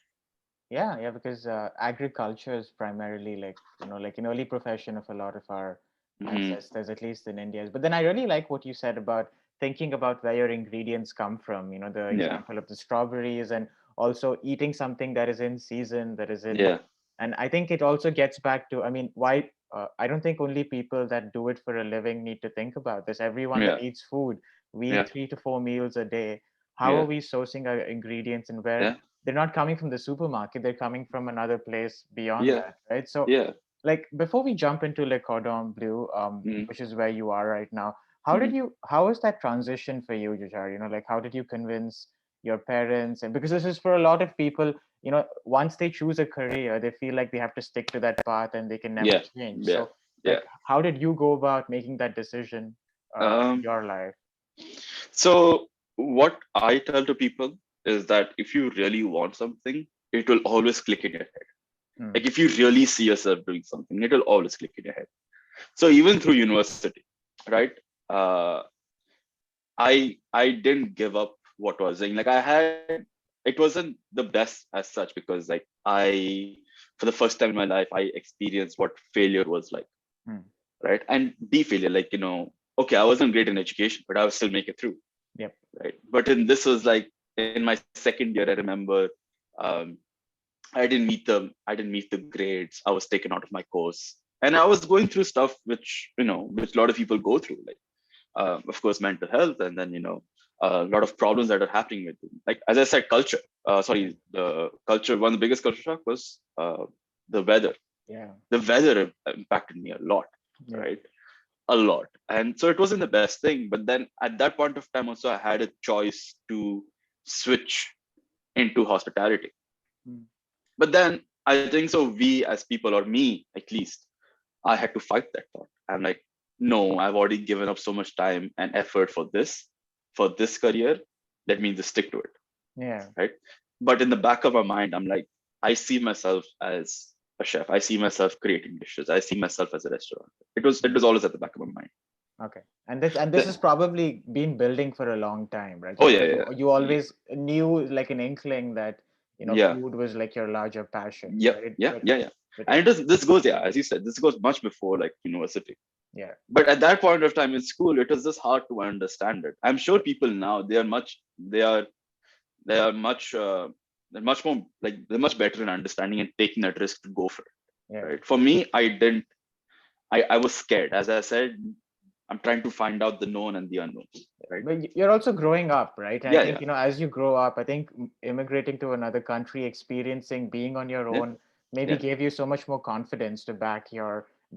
S1: yeah, yeah, because agriculture is primarily like, like an early profession of a lot of our
S2: Hmm.
S1: ancestors, at least in India. But then I really like what you said about thinking about where your ingredients come from, the
S2: Yeah,
S1: example of the strawberries and also eating something that is in season, that is in,
S2: yeah,
S1: and I think it also gets back to, I mean, why, I don't think only people that do it for a living need to think about this. Everyone that
S2: yeah,
S1: eats food, we eat
S2: yeah,
S1: 3 to 4 meals a day. How are
S2: yeah,
S1: we sourcing our ingredients and where
S2: yeah,
S1: they're not coming from the supermarket, they're coming from another place beyond
S2: yeah,
S1: that, right? So
S2: yeah.
S1: like before we jump into Le Cordon Bleu,
S2: Mm-hmm.
S1: which is where you are right now,
S2: Mm-hmm.
S1: how was that transition for you, Jujhar? Like how did you convince your parents? And because this is for a lot of people, once they choose a career, they feel like they have to stick to that path and they can never
S2: Yeah,
S1: change.
S2: yeah,
S1: So
S2: yeah.
S1: like how did you go about making that decision in
S2: Um,
S1: your life?
S2: so what I tell to people is that if you really want something, it will always click in your head.
S1: Hmm.
S2: Like if you really see yourself doing something, it will always click in your head. So even through university, right? Uh, I didn't give up what was saying. Like I had, it wasn't the best as such because like for the first time in my life, I experienced what failure was like,
S1: Hmm.
S2: right? And be failure, like, okay, I wasn't great in education, but I would still make it through,
S1: Yep.
S2: right? But in this was like in my second year, I remember, um, I didn't meet the grades. I was taken out of my course, and I was going through stuff which a lot of people go through, like of course mental health, and then a lot of problems that are happening with them. Like as I said, culture.
S1: Yeah.
S2: Sorry, the culture. One of the biggest culture shock was the weather.
S1: Yeah.
S2: The weather impacted me a lot,
S1: Yeah.
S2: right? A lot, and so it wasn't the best thing. But then at that point of time, also I had a choice to switch into hospitality.
S1: Hmm.
S2: But then I think so. We as people, or me at least, I had to fight that thought. I'm like, no, I've already given up so much time and effort for this career. Let me just stick to it,
S1: Yeah.
S2: right? But in the back of my mind, I'm like, I see myself as a chef. I see myself creating dishes. I see myself as a restaurant. It was always at the back of my mind.
S1: Okay. And this has
S2: The,
S1: probably been building for a long time, right?
S2: oh
S1: So
S2: yeah,
S1: like
S2: yeah,
S1: you
S2: yeah,
S1: always knew like an inkling that,
S2: yeah,
S1: food was like your larger passion,
S2: yeah,
S1: right?
S2: yeah,
S1: But
S2: yeah, yeah.
S1: But
S2: And
S1: yeah,
S2: it is, this goes, yeah, as you said, this goes much before like university.
S1: yeah,
S2: But at that point of time in school, it was just hard to understand it. I'm sure people now, they are much, they're much more like, they're much better in understanding and taking that risk to go for it.
S1: yeah.
S2: Right. For me, I didn't, I was scared. As I said, I'm trying to find out the known and the unknown. Right.
S1: But you're also growing up, right? And I
S2: Yeah.
S1: think,
S2: Yeah.
S1: as you grow up, I think immigrating to another country, experiencing being on your
S2: Yeah.
S1: own, maybe
S2: Yeah.
S1: gave you so much more confidence to back your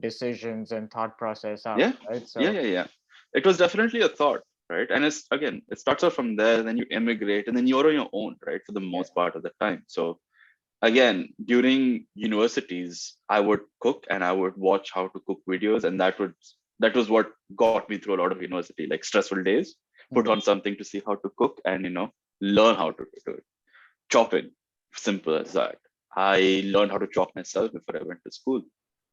S1: decisions and thought process up,
S2: Yeah.
S1: right?
S2: Yeah.
S1: So,
S2: Yeah. Yeah. It was definitely a thought. Right. And it's, again, it starts off from there, then you immigrate, and then you're on your own, right? For the
S1: yeah.
S2: most part of the time. So again, during universities, I would cook and I would watch how to cook videos, and that was what got me through a lot of university, like stressful days. Put
S1: Hmm.
S2: on something to see how to cook and learn how to do it. Chopping, simple as that. I learned how to chop myself before I went to school.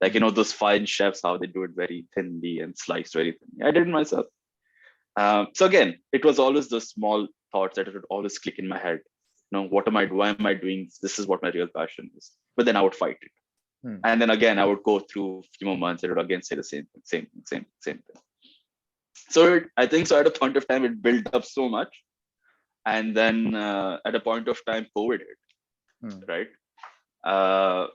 S2: Like
S1: Hmm.
S2: those fine chefs, how they do it very thinly and sliced very thinly. I did it myself. So again, it was always the small thoughts that would always click in my head. What am I? Why am I doing this? This is what my real passion is. But then I would fight it,
S1: Hmm.
S2: and then again I would go through a few more months. It would again say the same thing, same thing. So I think so. At a point of time, it built up so much, and then at a point of time, COVID hit.
S1: Hmm.
S2: Right. Uh,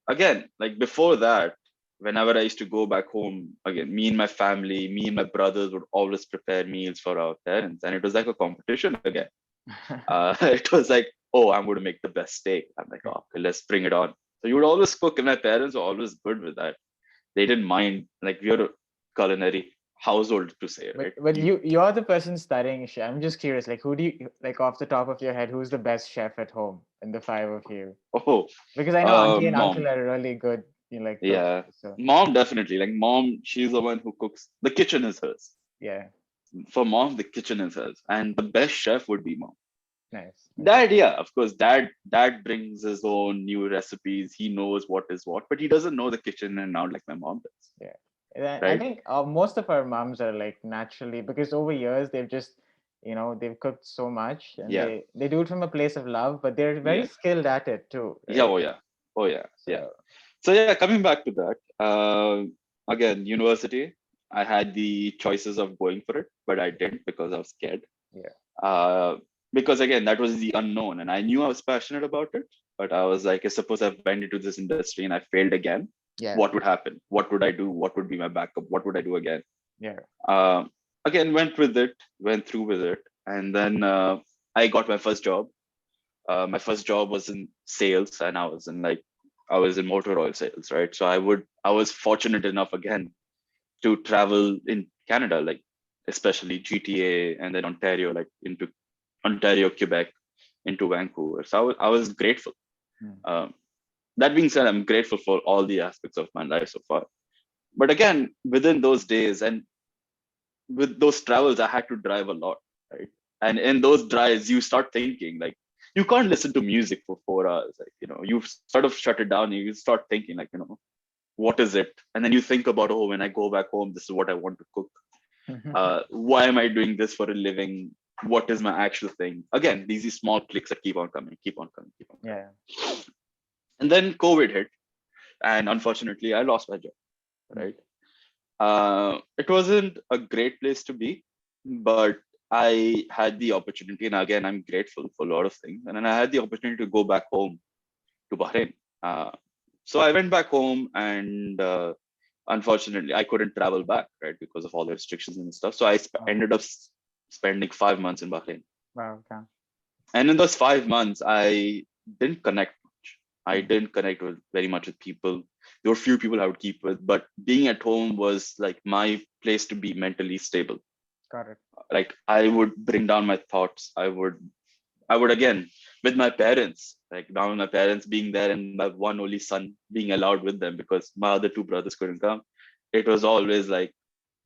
S2: Again, like before that, whenever I used to go back home, again, me and my family, me and my brothers would always prepare meals for our parents, and it was like a competition again. It was like, oh, I'm going to make the best steak. I'm like, oh, okay, let's bring it on. So you would always cook, and my parents were always good with that. They didn't mind. Like we're a culinary household to say,
S1: But
S2: right?
S1: but you're the person studying chef. I'm just curious, like who do you like off the top of your head, who's the best chef at home in the five of you?
S2: Oh,
S1: Because I know auntie and
S2: mom,
S1: uncle are really good, like cooks.
S2: yeah,
S1: So
S2: mom definitely. Like mom, she's the one who cooks. The kitchen is hers.
S1: yeah,
S2: For mom, the kitchen is hers, and the best chef would be mom.
S1: nice. Okay.
S2: Dad, yeah, of course, dad brings his own new recipes. He knows what is what, but he doesn't know the kitchen and out like my mom does,
S1: Yeah. I
S2: right?
S1: think most of our moms are like naturally because over years they've just, they've cooked so much and
S2: Yeah,
S1: they do it from a place of love, but they're very
S2: yeah,
S1: skilled at it too,
S2: yeah,
S1: right?
S2: oh yeah, oh yeah, yeah.
S1: So
S2: So yeah, coming back to that, again, university, I had the choices of going for it, but I didn't because I was scared.
S1: yeah,
S2: Uh, because again, that was the unknown, and I knew I was passionate about it, but I was like, suppose I went into this industry and I failed again,
S1: yeah,
S2: what would happen? What would I do? What would be my backup? What would I do again?
S1: yeah.
S2: Um, Again, went with it, went through with it, and then I got my first job. My first job was in sales, and I was in motor oil sales, right? So I was fortunate enough again to travel in Canada, like especially GTA and then Ontario, like into Ontario, Quebec, into Vancouver. So I was grateful.
S1: Hmm.
S2: Um, that being said, I'm grateful for all the aspects of my life so far. But again, within those days and with those travels, I had to drive a lot, right? And in those drives, you start thinking like you can't listen to music for 4 hours. Like, you sort of shut it down. You start thinking like, what is it? And then you think about, oh, when I go back home, this is what I want to cook. Why am I doing this for a living? What is my actual thing? Again, these small clicks that keep on coming, keep on coming, keep on
S1: Yeah.
S2: coming. And then COVID hit, and unfortunately, I lost my job.
S1: Hmm.
S2: Right? It wasn't a great place to be, but I had the opportunity, and again, I'm grateful for a lot of things. And then I had the opportunity to go back home to Bahrain. Uh, so I went back home, and unfortunately, I couldn't travel back, right, because of all the restrictions and stuff. So I
S1: Oh,
S2: ended up spending 5 months in Bahrain.
S1: wow. Okay.
S2: And in those 5 months, I didn't connect much. I
S1: Hmm.
S2: didn't connect with very much with people. There were few people I would keep with, but being at home was like my place to be mentally stable.
S1: Got it.
S2: Like I would bring down my thoughts. I would again with my parents, like now my parents being there and my one only son being allowed with them because my other two brothers couldn't come. It was always like,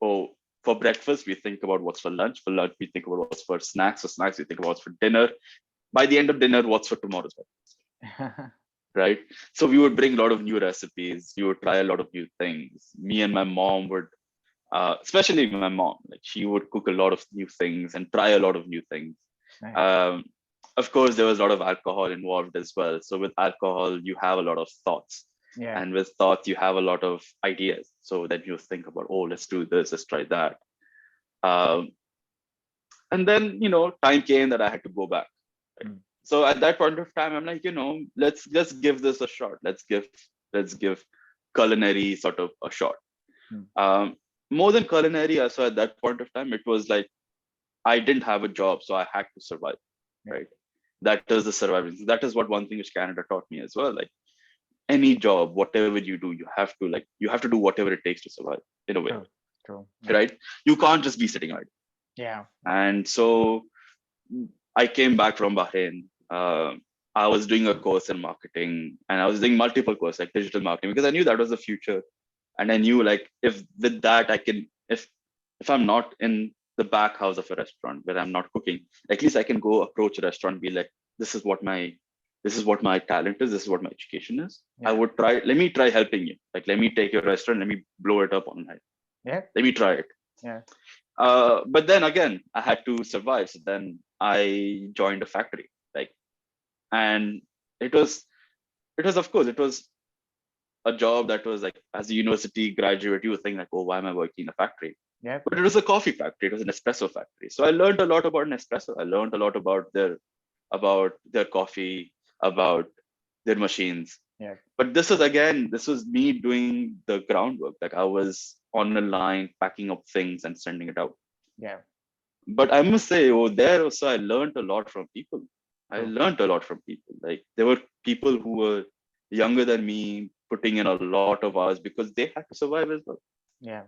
S2: oh, for breakfast we think about what's for lunch. For lunch we think about what's for snacks. For snacks we think about what's for dinner. By the end of dinner, what's for tomorrow's breakfast, right? So we would bring a lot of new recipes. We would try a lot of new things. Me and my mom would, especially my mom, like she would cook a lot of new things and try a lot of new things.
S1: Nice.
S2: Um, of course, there was a lot of alcohol involved as well. So with alcohol, you have a lot of thoughts.
S1: Yeah.
S2: And with thoughts, you have a lot of ideas. So then you think about, oh, let's do this, let's try that. Um, and then, time came that I had to go back.
S1: Mm.
S2: So at that point of time, I'm like, let's give this a shot. Let's give culinary sort of a shot.
S1: Mm.
S2: Um, More than culinary, so at that point of time, it was like I didn't have a job, so I had to survive.
S1: Yeah.
S2: Right. That is the surviving. That is what one thing which Canada taught me as well. Like any job, whatever you do, you have to do whatever it takes to survive in a way.
S1: True. True. Yeah.
S2: Right. You can't just be sitting idle.
S1: Yeah.
S2: And so I came back from Bahrain. I was doing a course in marketing, and I was doing multiple courses like digital marketing because I knew that was the future. And I knew like if with that I can if I'm not in the back house of a restaurant where I'm not cooking, at least I can go approach a restaurant and be like, this is what my talent is, this is what my education is. I
S1: Yeah.
S2: would try, let me try helping you. Like let me take your restaurant, let me blow it up online.
S1: Yeah.
S2: Let me try it.
S1: Yeah.
S2: But then again, I had to survive. So then I joined a factory. Like, and it was, of course, it was a job that was like, as a university graduate, you would think like, oh, why am I working in a factory?
S1: Yeah.
S2: But it was a coffee factory. It was an espresso factory. So I learned a lot about Nespresso. I learned a lot about their coffee, about their machines.
S1: Yeah.
S2: But this was me doing the groundwork. Like I was on a line, packing up things and sending it out.
S1: Yeah.
S2: But I must say, oh, there also I learned a lot from people. I
S1: True.
S2: learned a lot from people. Like there were people who were younger than me putting in a lot of hours because they had to survive as well.
S1: Yeah.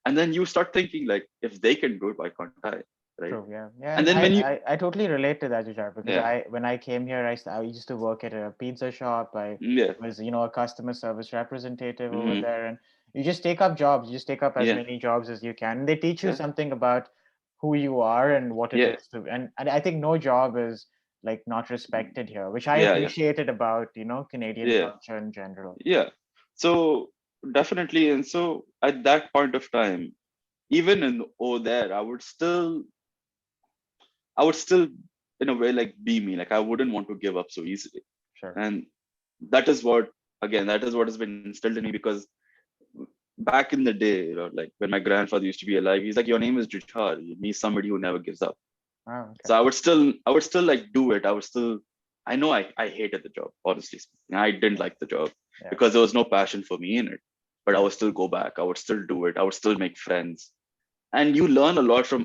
S2: And then you start thinking like, if they can do it, why can't I? Right.
S1: True. Yeah. Yeah.
S2: And
S1: And
S2: then when you,
S1: I totally relate to that, Jujhar, because
S2: yeah,
S1: when I came here, I used to work at a pizza shop. I
S2: yeah,
S1: was, a customer service representative over
S2: hmm,
S1: there. And you just take up jobs. You just take up as
S2: yeah,
S1: many jobs as you can. And they teach you
S2: yeah,
S1: something about who you are and what it
S2: yeah,
S1: is to, and I think no job is like not respected here, which I
S2: yeah, yeah,
S1: appreciated about, Canadian
S2: yeah,
S1: culture in general.
S2: yeah. So definitely, and so at that point of time, even in over there, I would still in a way like be me. Like I wouldn't want to give up so easily.
S1: Sure.
S2: And that is what, again, that is what has been instilled in me because back in the day, like when my grandfather used to be alive, he's like, your name is Jujhar. You need somebody who never gives up.
S1: Oh,
S2: So
S1: okay.
S2: I would still like do it. I know I hated the job, honestly speaking. I didn't like the job
S1: Yeah.
S2: because there was no passion for me in it. But I
S1: Yeah.
S2: would still go back. I would still do it. I would still make friends. And you learn a lot from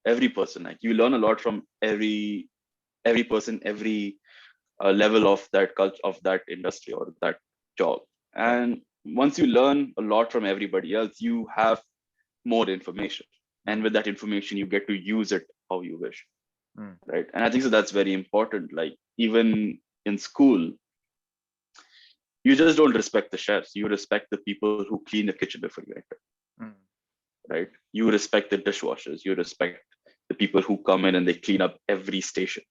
S2: every person. Like you learn a lot from every person, every level of that culture, of that industry or that job.
S1: Yeah.
S2: And once you learn a lot from everybody else, you have more information. And
S1: Mm.
S2: with that information, you get to use it how you wish.
S1: Mm.
S2: Right. And I think so that's very important. Like even in school, you just don't respect the chefs. You respect the people who clean the kitchen before you enter.
S1: Mm.
S2: Right. You respect the dishwashers. You respect the people who come in and they clean up every station.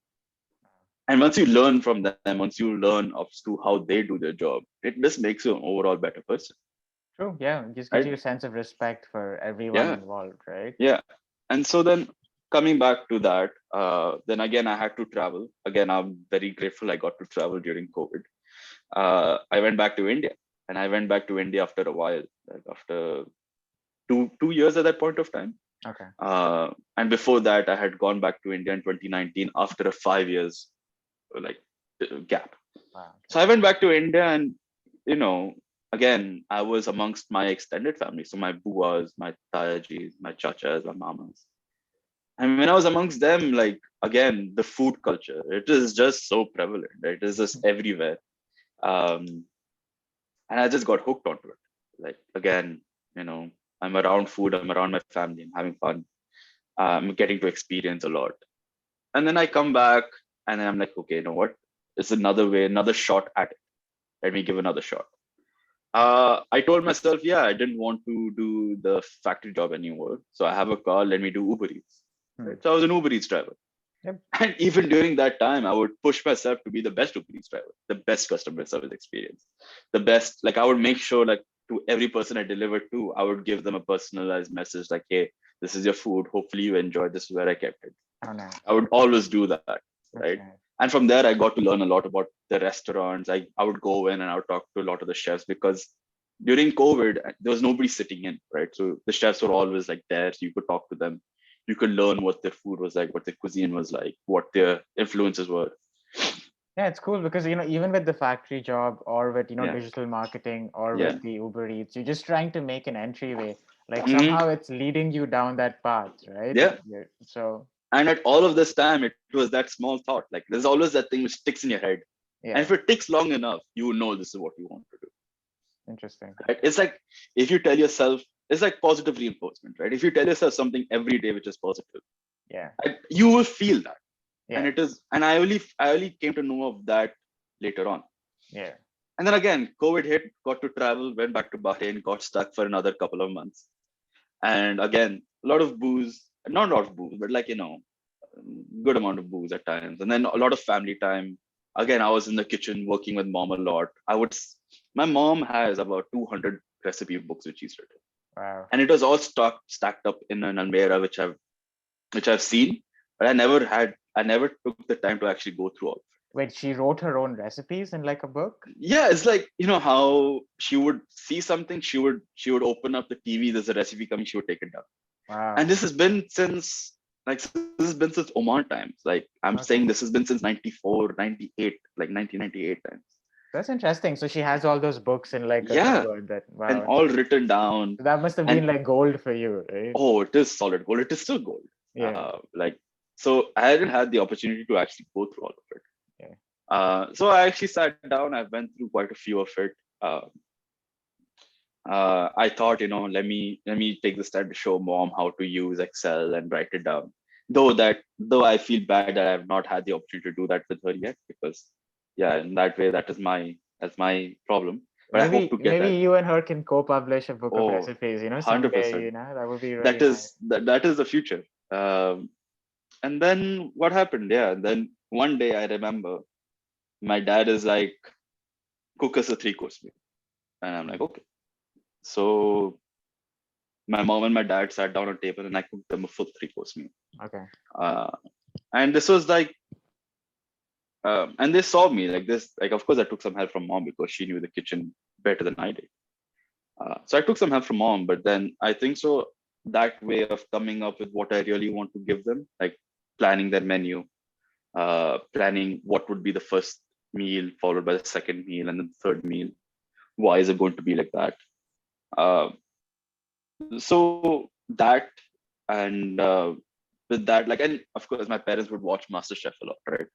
S2: And once you learn from them, once you learn as to how they do their job, it just makes you an overall better person.
S1: True. Yeah. It just gives
S2: Right.
S1: you a sense of respect for everyone
S2: Yeah.
S1: involved, right?
S2: Yeah. And so then coming back to that, then again, I had to travel. Again, I'm very grateful I got to travel during COVID. I went back to India, and I went back to India after a while, like after two years at that point of time.
S1: Okay.
S2: And before that, I had gone back to India in 2019 after a 5 years like gap.
S1: Wow.
S2: So
S1: Okay.
S2: I went back to India, and you know, again, I was amongst my extended family. So my buas, my tayajis, my chachas, my mamas. And when I was amongst them, like again, the food culture, it is just so prevalent. It is just everywhere. Um, and I just got hooked onto it. Like again, I'm around food, I'm around my family, I'm having fun. I'm getting to experience a lot. And then I come back and I'm like, okay, you know what? It's another way, another shot at it. Let me give another shot. I told myself, yeah, I didn't want to do the factory job anymore. So I have a car, let me do Uber Eats.
S1: Hmm.
S2: Right? So I was an Uber Eats driver.
S1: Yep.
S2: And even during that time, I would push myself to be the best Uber Eats driver, the best customer service experience, the best. Like I would make sure, like to every person I delivered to, I would give them a personalized message, like, "Hey, this is your food. Hopefully you enjoyed. This is where I kept it."
S1: Oh, nice.
S2: I would always do that,
S1: That's
S2: right?
S1: nice.
S2: And from there, I got to learn a lot about the restaurants. I would go in and I would talk to a lot of the chefs because during COVID, there was nobody sitting in, right? So the chefs were always like there. So you could talk to them. You could learn what their food was like, what their cuisine was like, what their influences were.
S1: Yeah, it's cool because even with the factory job or with
S2: Yeah.
S1: digital marketing or with
S2: Yeah.
S1: the Uber Eats, you're just trying to make an entryway. Like
S2: Mhm.
S1: somehow it's leading you down that path, right?
S2: Yeah.
S1: So
S2: And at all of this time, it was that small thought. Like there's always that thing which sticks in your head. And if
S1: yeah,
S2: it ticks long enough, you know this is what you want to do.
S1: interesting.
S2: Right? It's like if you tell yourself, it's like positive reinforcement, right? If you tell yourself something every day which is positive,
S1: Yeah,
S2: you will feel that. And
S1: yeah,
S2: it is, and I only came to know of that later on.
S1: yeah.
S2: And then again, COVID hit, got to travel, went back to Bahrain, got stuck for another couple of months. And again, a lot of booze, not a lot of booze, but like, good amount of booze at times. And then a lot of family time. Again, I was in the kitchen working with mom a lot. My mom has about 200 recipe books which she's written.
S1: Wow.
S2: And it was all stacked up in an Almera, which I've seen, but I never took the time to actually go through all.
S1: Wait, she wrote her own recipes in like a book?
S2: Yeah, it's like how she would see something, she would open up the TV, there's a recipe coming, she would take it down. And
S1: Wow.
S2: this has been since Oman times. Like I'm saying this
S1: Okay.
S2: has been since 94, 98, like 1998 times.
S1: That's interesting. So she has all those books in like a
S2: Yeah,
S1: cupboard that,
S2: and
S1: wow.
S2: all written down.
S1: So that must have
S2: And
S1: been like gold for you, right?
S2: oh, it is solid gold. It is still gold.
S1: Yeah.
S2: Like so, I hadn't had the opportunity to actually go through all of it.
S1: Yeah.
S2: So I actually sat down. I went through quite a few of it. I thought, let me take this time to show mom how to use Excel and write it down. Though I feel bad that I have not had the opportunity to do that with her yet, because yeah, in that way, that's my problem. But I hope
S1: Maybe
S2: to get
S1: maybe
S2: that.
S1: you and her can co-publish a book of
S2: Oh,
S1: recipes,
S2: 100%.
S1: someday, that would be
S2: That
S1: really nice.
S2: is that is the future. And then what happened? Yeah, and then one day I remember my dad is like, cook us a three-course meal, and I'm like,
S1: Mm.
S2: okay. So my mom and my dad sat down on a table and I cooked them a full three-course meal.
S1: Okay.
S2: Uh, and this was like, and they saw me like this. Like, of course, I took some help from mom because she knew the kitchen better than I did. So I took some help from mom, but then I think so that way of coming up with what I really want to give them, like planning their menu, planning what would be the first meal, followed by the second meal, and then the third meal. Why is it going to be like that? Uh, so that and with that, like, and of course my parents would watch MasterChef a lot, right?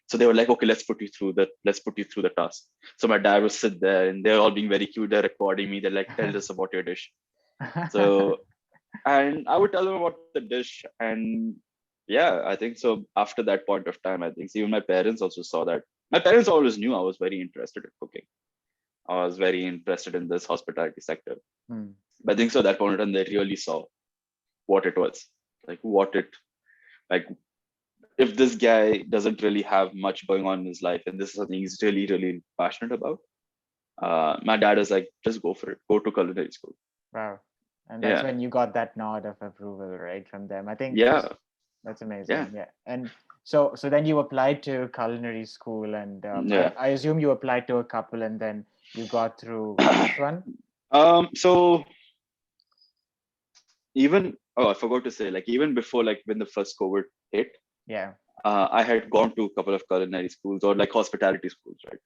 S2: So they were like, okay, let's put you through the task. So my dad would sit there and they're all being very cute, they're recording me, they're like, tell us about your dish. So and I would tell them about the dish, and yeah, I think so after that point of time, I think so even my parents also saw that. My parents always knew I was very interested in cooking. I was very interested in this hospitality sector.
S1: Hmm.
S2: But I think so that point of time they really saw what it was, like what it like if this guy doesn't really have much going on in his life and this is something he's really really passionate about. My dad is like, just go for it, go to culinary school.
S1: Wow. And that's
S2: Yeah.
S1: when you got that nod of approval, right, from them. I think
S2: Yeah.
S1: that's
S2: Yeah.
S1: amazing. Yeah. And so then you applied to culinary school, and
S2: Yeah.
S1: I assume you applied to a couple, and then you got through which one?
S2: So even, oh, I forgot to say, like even before, like when the first COVID hit,
S1: Yeah.
S2: I had gone to a couple of culinary schools or like hospitality schools, right,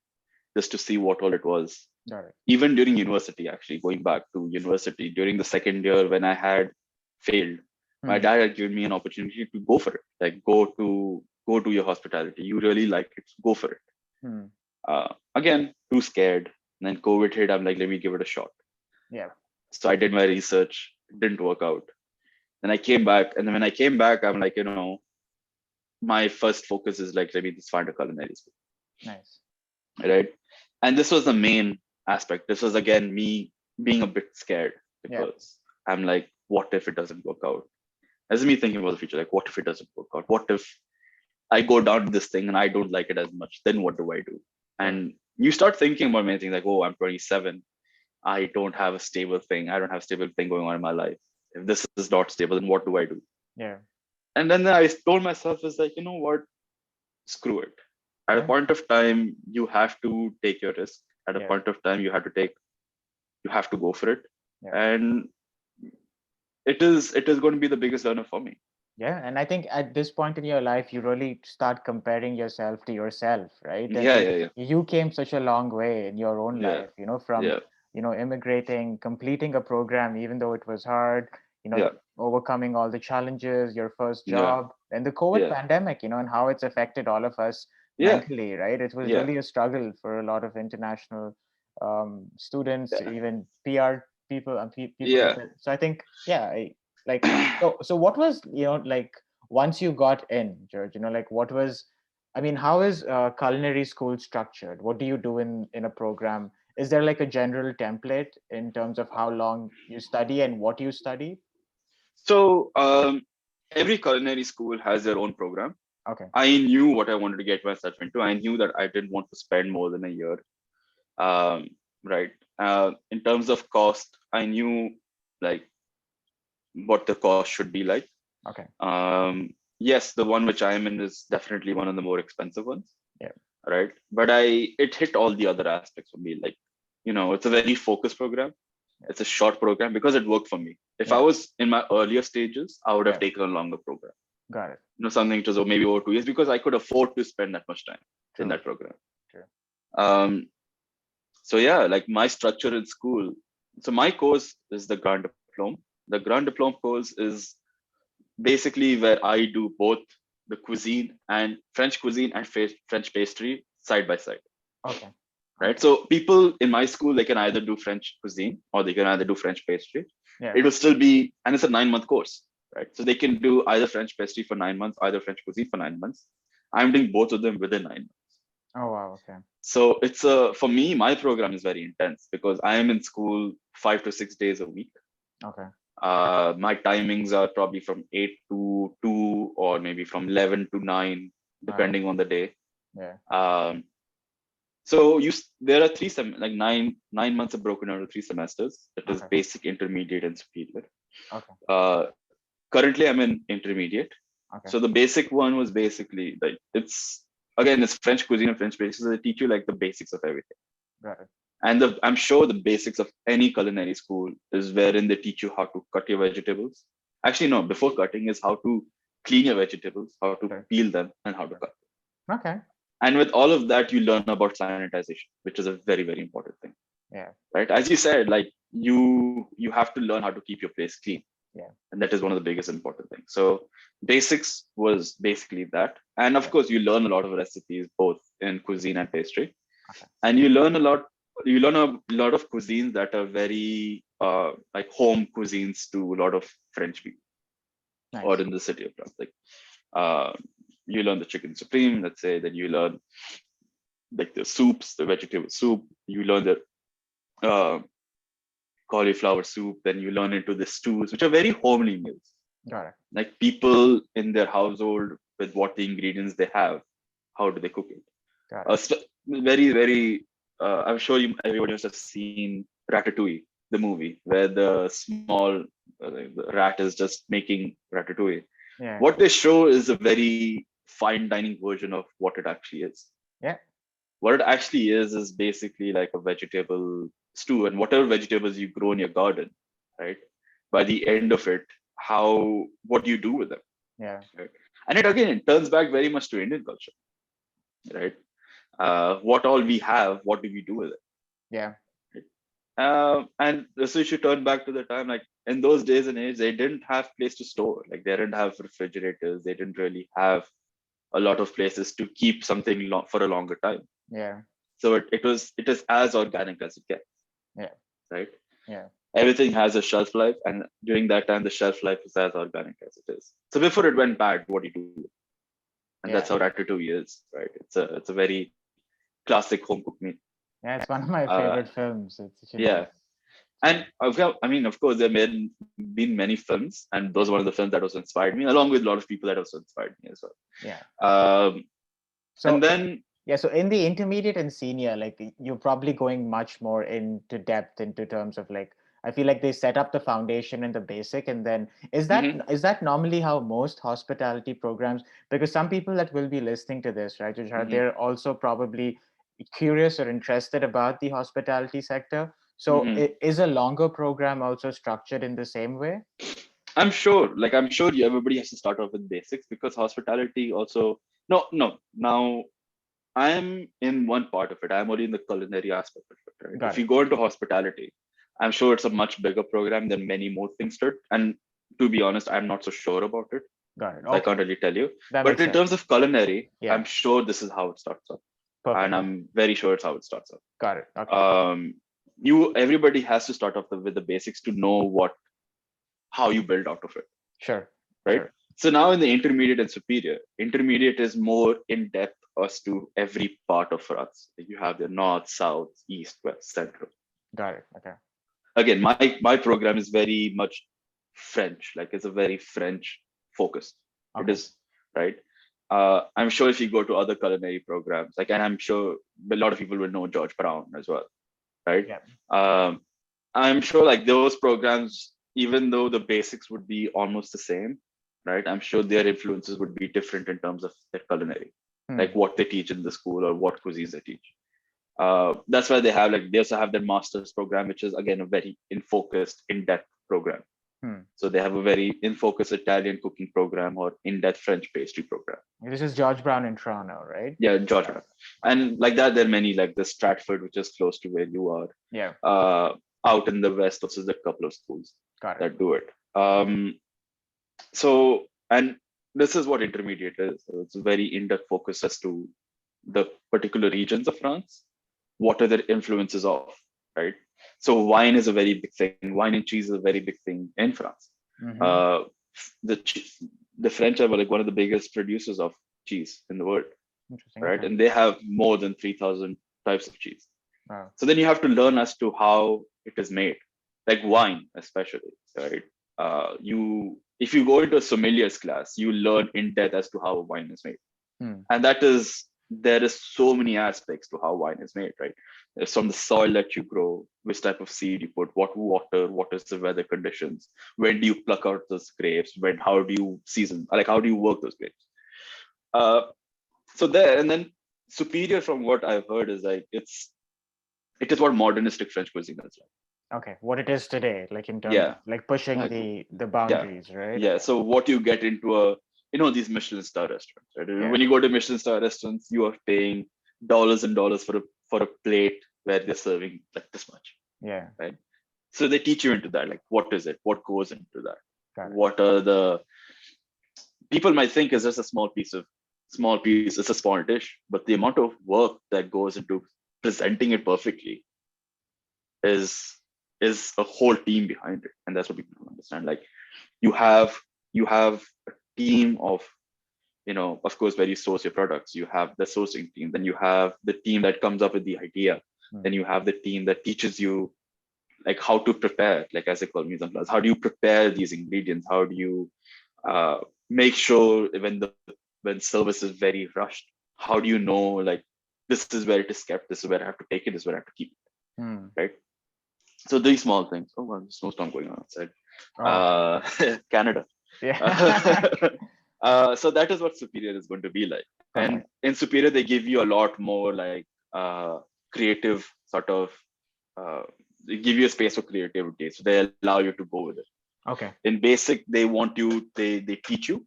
S2: just to see what all it was.
S1: Got it.
S2: Even during university, actually going back to university during the second year when I had failed, my
S1: Hmm.
S2: dad had given me an opportunity to go for it, like go to your hospitality, you really like it, go for it.
S1: Hmm.
S2: Again, too scared. And then COVID hit, I'm like, let me give it a shot.
S1: Yeah.
S2: So I did my research, it didn't work out. Then I came back, and then when I came back, I'm like, my first focus is like, let me just find a culinary school,
S1: Nice.
S2: right? And this was the main aspect. This was again me being a bit scared
S1: Yeah.
S2: because I'm like, what if it doesn't work out? As me thinking about the future, like, what if it doesn't work out? What if I go down to this thing and I don't like it as much? Then what do I do?
S1: Right.
S2: And you start thinking about many things like, oh, I'm 27. I don't have a stable thing. I don't have a stable thing going on in my life. If this is not stable, then what do I do?
S1: Yeah.
S2: And then I told myself, is like, you know what? Screw it. At a
S1: Yeah,
S2: point of time, you have to take your risk. At a
S1: yeah,
S2: point of time, you have to go for it.
S1: yeah.
S2: And it is going to be the biggest learner for me.
S1: Yeah, and I think at this point in your life, you really start comparing yourself to yourself, right? And
S2: Yeah, yeah, yeah,
S1: you came such a long way in your own
S2: yeah,
S1: life, from,
S2: yeah,
S1: immigrating, completing a program, even though it was hard,
S2: yeah,
S1: overcoming all the challenges, your first
S2: yeah,
S1: job, and the COVID
S2: yeah,
S1: pandemic, and how it's affected all of us
S2: yeah,
S1: mentally, right? It was
S2: yeah,
S1: really a struggle for a lot of international students,
S2: yeah,
S1: even PR people and people
S2: yeah.
S1: with it. So I think, yeah, like so what was like once you got in, George, like what was, I mean, how is culinary school structured? What do you do in a program? Is there like a general template in terms of how long you study and what you study?
S2: So every culinary school has their own program.
S1: Okay.
S2: I knew what I wanted to get myself into. I knew that I didn't want to spend more than a year. Um, right. In terms of cost, I knew like what the cost should be like.
S1: Okay.
S2: Yes, the one which I'm in is definitely one of the more expensive ones,
S1: Yeah.
S2: right? But it hit all the other aspects for me. Like, it's a very focused program.
S1: Yeah.
S2: It's a short program because it worked for me. If I
S1: Yeah.
S2: was in my earlier stages, I would have
S1: Yeah.
S2: taken a longer program.
S1: Got it.
S2: Something which was maybe over 2 years because I could afford to spend that much time in
S1: True.
S2: that program.
S1: True.
S2: Um, so yeah, like my structure in school. So my course is the Grand Diploma. The Grand Diploma course is basically where I do both the cuisine and French cuisine and French pastry side by side,
S1: Okay.
S2: right?
S1: Okay.
S2: So people in my school, they can either do French cuisine or they can either do French pastry.
S1: Yeah.
S2: It will still be, and it's a 9 month course, right? So they can do either French pastry for 9 months, either French cuisine for 9 months. I'm doing both of them within 9 months.
S1: Oh wow. Okay.
S2: So for me, my program is very intense because I am in school 5 to 6 days a week.
S1: Okay.
S2: My timings are probably from 8 to 2 or maybe from 11 to 9,
S1: Wow.
S2: depending on the day.
S1: Yeah.
S2: Um, so there are like 9 months are broken into 3 semesters. That is
S1: Okay.
S2: basic, intermediate, and superior.
S1: Okay.
S2: Uh, Currently, I'm in intermediate.
S1: Okay.
S2: So the basic one was basically like it's French cuisine and French basics. So they teach you like the basics of everything.
S1: Got it.
S2: And I'm sure the basics of any culinary school is wherein they teach you how to cut your vegetables. Actually, no, before cutting is how to clean your vegetables, how to
S1: Sure.
S2: peel them, and how to
S1: Sure.
S2: cut.
S1: Okay.
S2: And with all of that, you learn about sanitization, which is a very, very important thing,
S1: Yeah.
S2: right? As you said, like you have to learn how to keep your place clean,
S1: Yeah.
S2: and that is one of the biggest important things. So basics was basically that, and of
S1: Yeah.
S2: course, you learn a lot of recipes both in cuisine and pastry,
S1: Okay.
S2: and you learn a lot of cuisines that are very like home cuisines to a lot of French people or
S1: Nice.
S2: in the city of France. Like uh, you learn the chicken supreme, let's say, then you learn like the soups, the vegetable soup, you learn the uh, cauliflower soup, then you learn into the stews, which are very homely meals.
S1: Got it.
S2: Like people in their household with what the ingredients they have, how do they cook it?
S1: Got it.
S2: Very, very. I'm sure everybody must have seen Ratatouille, the movie, where the small the rat is just making ratatouille.
S1: Yeah.
S2: What they show is a very fine dining version of what it actually is.
S1: Yeah.
S2: What it actually is basically like a vegetable stew, and whatever vegetables you grow in your garden, right? By the end of it, what do you do with them,
S1: Yeah.
S2: right? And it again it turns back very much to Indian culture, right? What all we have, what do we do with it?
S1: Yeah.
S2: Right? And so you should turn back to the time, like in those days and age, they didn't have place to store. Like they didn't have refrigerators. They didn't really have a lot of places to keep something for a longer time.
S1: Yeah.
S2: So it is as organic as it gets,
S1: Yeah.
S2: right?
S1: Yeah.
S2: Everything has a shelf life, and during that time, the shelf life is as organic as it is. So before it went bad, what do you do? And that's how
S1: Yeah.
S2: Ratatouille is, right? It's a very classic home cooked meal.
S1: Yeah. It's one of my
S2: Uh,
S1: favorite films. It's
S2: yeah,
S1: so
S2: and I mean, of course, there have been many films, and those are one of the films that also inspired me, along with a lot of people that also inspired me as well.
S1: yeah.
S2: Um, and
S1: So
S2: then,
S1: yeah, so in the intermediate and senior, like you're probably going much more into depth into terms of like I feel like they set up the foundation and the basic, and then
S2: Hmm.
S1: is that normally how most hospitality programs? Because some people that will be listening to this, right, Jujhar,
S2: Hmm.
S1: they're also probably curious or interested about the hospitality sector. So
S2: Hmm.
S1: is a longer program also structured in the same way?
S2: I'm sure everybody has to start off with basics because hospitality also. No, no. Now I'm in one part of it. I'm only in the culinary aspect of it, right? If
S1: Got
S2: you
S1: it.
S2: go into hospitality, I'm sure it's a much bigger program than many more things did. And to be honest, I'm not so sure about it.
S1: Got it.
S2: So I can't
S1: Okay.
S2: really tell you.
S1: That
S2: But
S1: makes
S2: in
S1: sense.
S2: terms of culinary,
S1: Yeah.
S2: I'm sure this is how it starts up. And
S1: Perfect.
S2: I'm very sure it's how it starts up.
S1: Got it. Okay.
S2: Um, you everybody has to start off with the basics to know what how you build out of it,
S1: Sure.
S2: right?
S1: Sure.
S2: So now in the intermediate and superior, intermediate is more in depth as to every part of France. Like you have the north, south, east, west, central.
S1: Got it. Okay.
S2: Again, my program is very much French, like it's a very French focused. It
S1: Okay.
S2: is, right. I'm sure if you go to other culinary programs, like, and I'm sure a lot of people will know George Brown as well, right?
S1: Yeah.
S2: Um, I'm sure like those programs, even though the basics would be almost the same, right? I'm sure their influences would be different in terms of their culinary, like
S1: Hmm.
S2: what they teach in the school or what cuisines they teach. That's why they also have their master's program, which is again a very in focused, in depth program.
S1: Hmm.
S2: So they have a very in focus Italian cooking program or in depth French pastry program.
S1: This is George Brown in Toronto, right?
S2: Yeah, Georgia, and like that there are many like the Stratford, which is close to where you are.
S1: Yeah.
S2: Out in the west, also there's a couple of schools
S1: Got it.
S2: that do it. So, and this is what intermediate is. So it's very in-depth focus as to the particular regions of France. What are their influences of, right? So wine is a very big thing. Wine and cheese is a very big thing in France.
S1: Mm-hmm.
S2: Uh, the the French are like one of the biggest producers of cheese in the world,
S1: Interesting.
S2: right?
S1: Okay.
S2: And they have more than 3,000 types of cheese.
S1: Wow.
S2: So then you have to learn as to how it is made, like wine, especially, right? You if you go into a sommelier's class, you learn in depth as to how a wine is made,
S1: Hmm.
S2: and there is so many aspects to how wine is made, right? It's from the soil that you grow, which type of seed you put, what water, what is the weather conditions, when do you pluck out those grapes, when how do you season, like how do you work those grapes? Uh, so there, and then superior from what I've heard is like it is what modernistic French cuisine is like.
S1: Okay. What it is today, like in terms of
S2: Yeah,
S1: like pushing
S2: yeah,
S1: the
S2: yeah,
S1: boundaries, right?
S2: yeah. So what you get into these Michelin star restaurants, right?
S1: Yeah.
S2: When you go to Michelin star restaurants, you are paying dollars and dollars for a plate where they're serving like this much,
S1: Yeah.
S2: right? So they teach you into that, like what is it, what goes into that,
S1: Got it.
S2: what are the people might think is just a small piece, it's a small dish, but the amount of work that goes into presenting it perfectly is is a whole team behind it, and that's what people don't understand. Like you have you have a team of of course where you source your products, you have the sourcing team, then you have the team that comes up with the idea,
S1: Hmm.
S2: then you have the team that teaches you like how to prepare, like as I call mise en place, how do you prepare these ingredients, how do you uh, make sure when service is very rushed, how do you know like this is where it is kept, this is where I have to take it, this is where I have to keep
S1: Hmm.
S2: it, right? So these small things. Oh, well, snowstorm going on outside.
S1: Oh.
S2: Canada.
S1: Yeah.
S2: So that is what Superior is going to be like. And
S1: Perfect.
S2: in Superior, they give you a lot more like creative sort of. Uh, they give you a space for creativity, so they allow you to go with it.
S1: Okay.
S2: In basic, they want you. They teach you.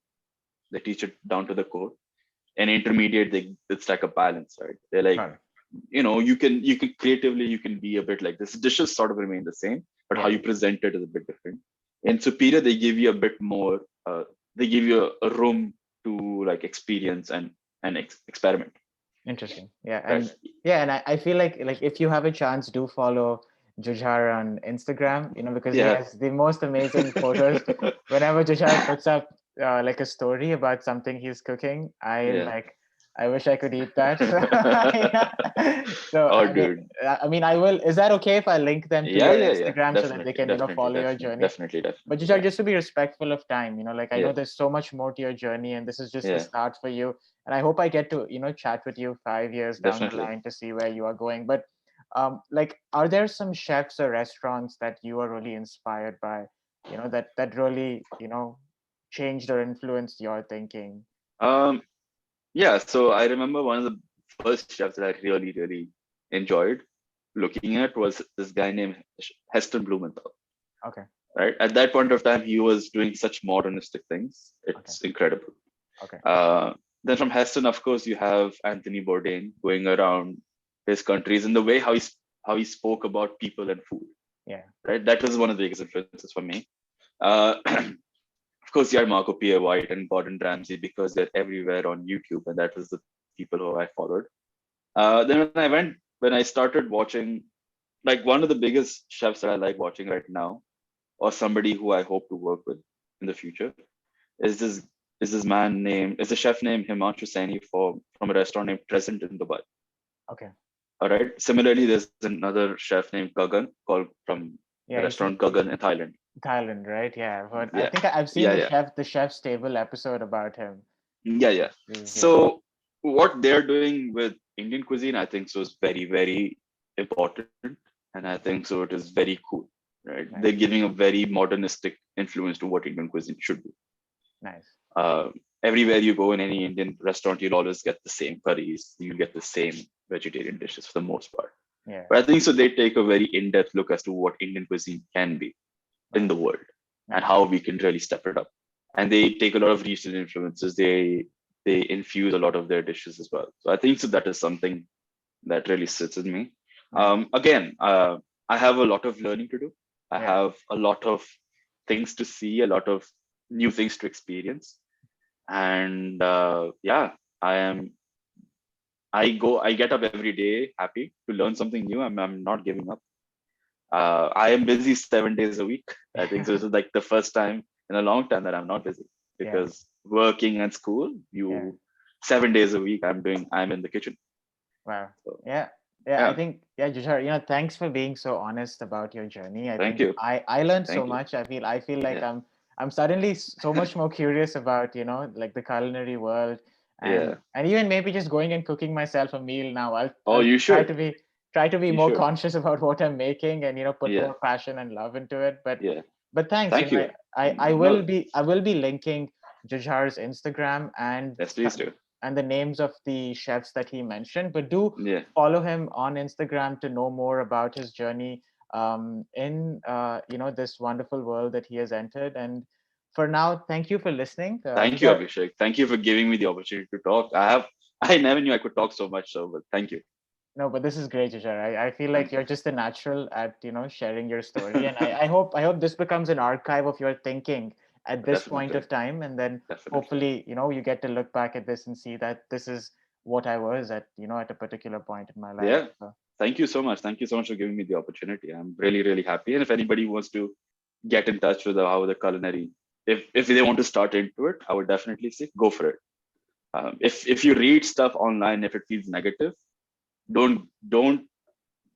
S2: They teach it down to the core. And intermediate, it's like a balance, right? They're like,
S1: Got it.
S2: you can creatively, you can be a bit like this, dishes sort of remain the same, but how
S1: Yeah.
S2: you present it is a bit different. In superior, they give you a bit more they give you a room to like experience and experiment,
S1: Interesting. Yeah.
S2: right?
S1: And I feel like if you have a chance, do follow Jujhar on Instagram, because he
S2: Yeah.
S1: has the most amazing photos. Whenever Jujhar puts up like a story about something he's cooking,
S2: Yeah.
S1: I wish I could eat that. Yeah. So
S2: Oh dude.
S1: I mean, I will. Is that okay if I link them to
S2: Yeah,
S1: your
S2: yeah, yeah,
S1: Instagram so that they
S2: definitely,
S1: can,
S2: definitely,
S1: follow your
S2: definitely,
S1: journey?
S2: definitely,
S1: But
S2: definitely.
S1: Jujhar,
S2: Yeah,
S1: just to be respectful of time, like I know
S2: yeah,
S1: there's so much more to your journey, and this is just the
S2: yeah,
S1: start for you. And I hope I get to, chat with you 5 years down the
S2: definitely.
S1: line to see where you are going. But Like, are there some chefs or restaurants that you are really inspired by, that really, changed or influenced your thinking?
S2: Um, yeah, so I remember one of the first chefs that I really, really enjoyed looking at was this guy named Heston Blumenthal.
S1: Okay.
S2: Right at that point of time, he was doing such modernistic things.
S1: Okay.
S2: It's incredible.
S1: Okay.
S2: Uh, then from Heston, of course, you have Anthony Bourdain going around his countries and the way how he spoke about people and food.
S1: Yeah.
S2: Right, that was one of the biggest influences for me. Of course, you had Marco Pierre White and Gordon Ramsay because they're everywhere on YouTube, and that was the people who I followed. Then when I started watching, like one of the biggest chefs that I like watching right now, or somebody who I hope to work with in the future, is this chef named Himanshu Saini from a restaurant named Crescent in Dubai.
S1: Okay.
S2: All right. Similarly, there's another chef named Gagan called from the
S1: Yeah, he's from
S2: restaurant Gagan in Thailand.
S1: Thailand, right? Yeah, but I
S2: Yeah,
S1: think I've seen
S2: yeah,
S1: the
S2: yeah,
S1: chef's table episode about him.
S2: yeah, yeah.
S1: Yeah.
S2: So what they're doing with Indian cuisine, I think, so is very, very important, and I think so it is very cool. Right? They're
S1: Nice.
S2: giving a very modernistic influence to what Indian cuisine should be.
S1: Nice.
S2: Uh, Everywhere you go in any Indian restaurant, you'll always get the same curries. You get the same vegetarian dishes for the most part.
S1: Yeah.
S2: But I think so they take a very in-depth look as to what Indian cuisine can be in
S1: Nice.
S2: the world and
S1: Nice.
S2: how we can really step it up. And they take a lot of regional influences. They infuse a lot of their dishes as well. So I think so that is something that really sits with me.
S1: Nice.
S2: Again, I have a lot of learning to do. I
S1: Yeah.
S2: have a lot of things to see, a lot of new things to experience, and yeah, I am. I get up every day happy to learn something new. I'm not giving up. I am busy 7 days a week. I think so this is like the first time in a long time that I'm not busy
S1: Yeah.
S2: because working and school,
S1: Yeah.
S2: you 7 days a week I'm in the kitchen.
S1: Wow.
S2: So
S1: Yeah. Yeah. I
S2: yeah,
S1: think, yeah, Jujhar, thanks for being so honest about your journey. I
S2: thank
S1: think
S2: you,
S1: I learned so
S2: thank you.
S1: much. I feel like
S2: Yeah,
S1: I'm suddenly so much more curious about, like the culinary world, and
S2: yeah.
S1: and even maybe just going and cooking myself a meal now. I'll
S2: Oh,
S1: I'll
S2: you
S1: try to
S2: should,
S1: be
S2: you
S1: more
S2: should.
S1: conscious about what I'm making, and put
S2: Yeah,
S1: more passion and love into it. But
S2: yeah.
S1: but thanks.
S2: Thank you.
S1: I will
S2: No,
S1: be linking Jujhar's Instagram
S2: yes, please do.
S1: and the names of the chefs that he mentioned. But do
S2: Yeah,
S1: follow him on Instagram to know more about his journey in this wonderful world that he has entered. And for now, thank you for listening,
S2: thank you,
S1: Jujhar.
S2: Abhishek. Thank you for giving me the opportunity to talk. I never knew I could talk so much, so but thank you.
S1: No, but this is great, Jujhar. I feel like
S2: Thank
S1: you're just a natural at sharing your story, and I hope this becomes an archive of your thinking at this point
S2: definitely,
S1: of time, and then
S2: definitely.
S1: hopefully you get to look back at this and see that this is what I was at at a particular point in my life.
S2: Yeah.
S1: So,
S2: Thank you so much. Thank you so much for giving me the opportunity. I'm really, really happy. And if anybody wants to get in touch with how the culinary, if they want to start into it, I would definitely say go for it. If you read stuff online, if it feels negative, don't don't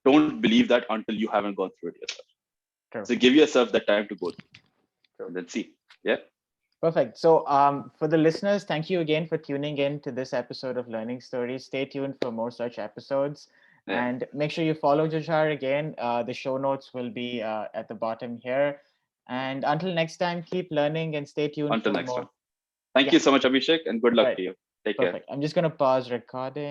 S2: don't believe that until you haven't gone through it yourself.
S1: true.
S2: So give yourself the time to go through
S1: True.
S2: and then see. Yeah,
S1: Perfect. So, for the listeners, thank you again for tuning in to this episode of Learning Stories. Stay tuned for more such episodes.
S2: yeah.
S1: And make sure you follow Jujhar again. The show notes will be at the bottom here. And until next time, keep learning and stay tuned
S2: Until
S1: for
S2: next time.
S1: more.
S2: Thank
S1: Yeah,
S2: you so much, Abhishek, and good luck
S1: right.
S2: to you. Take care.
S1: Perfect. I'm just going to pause recording.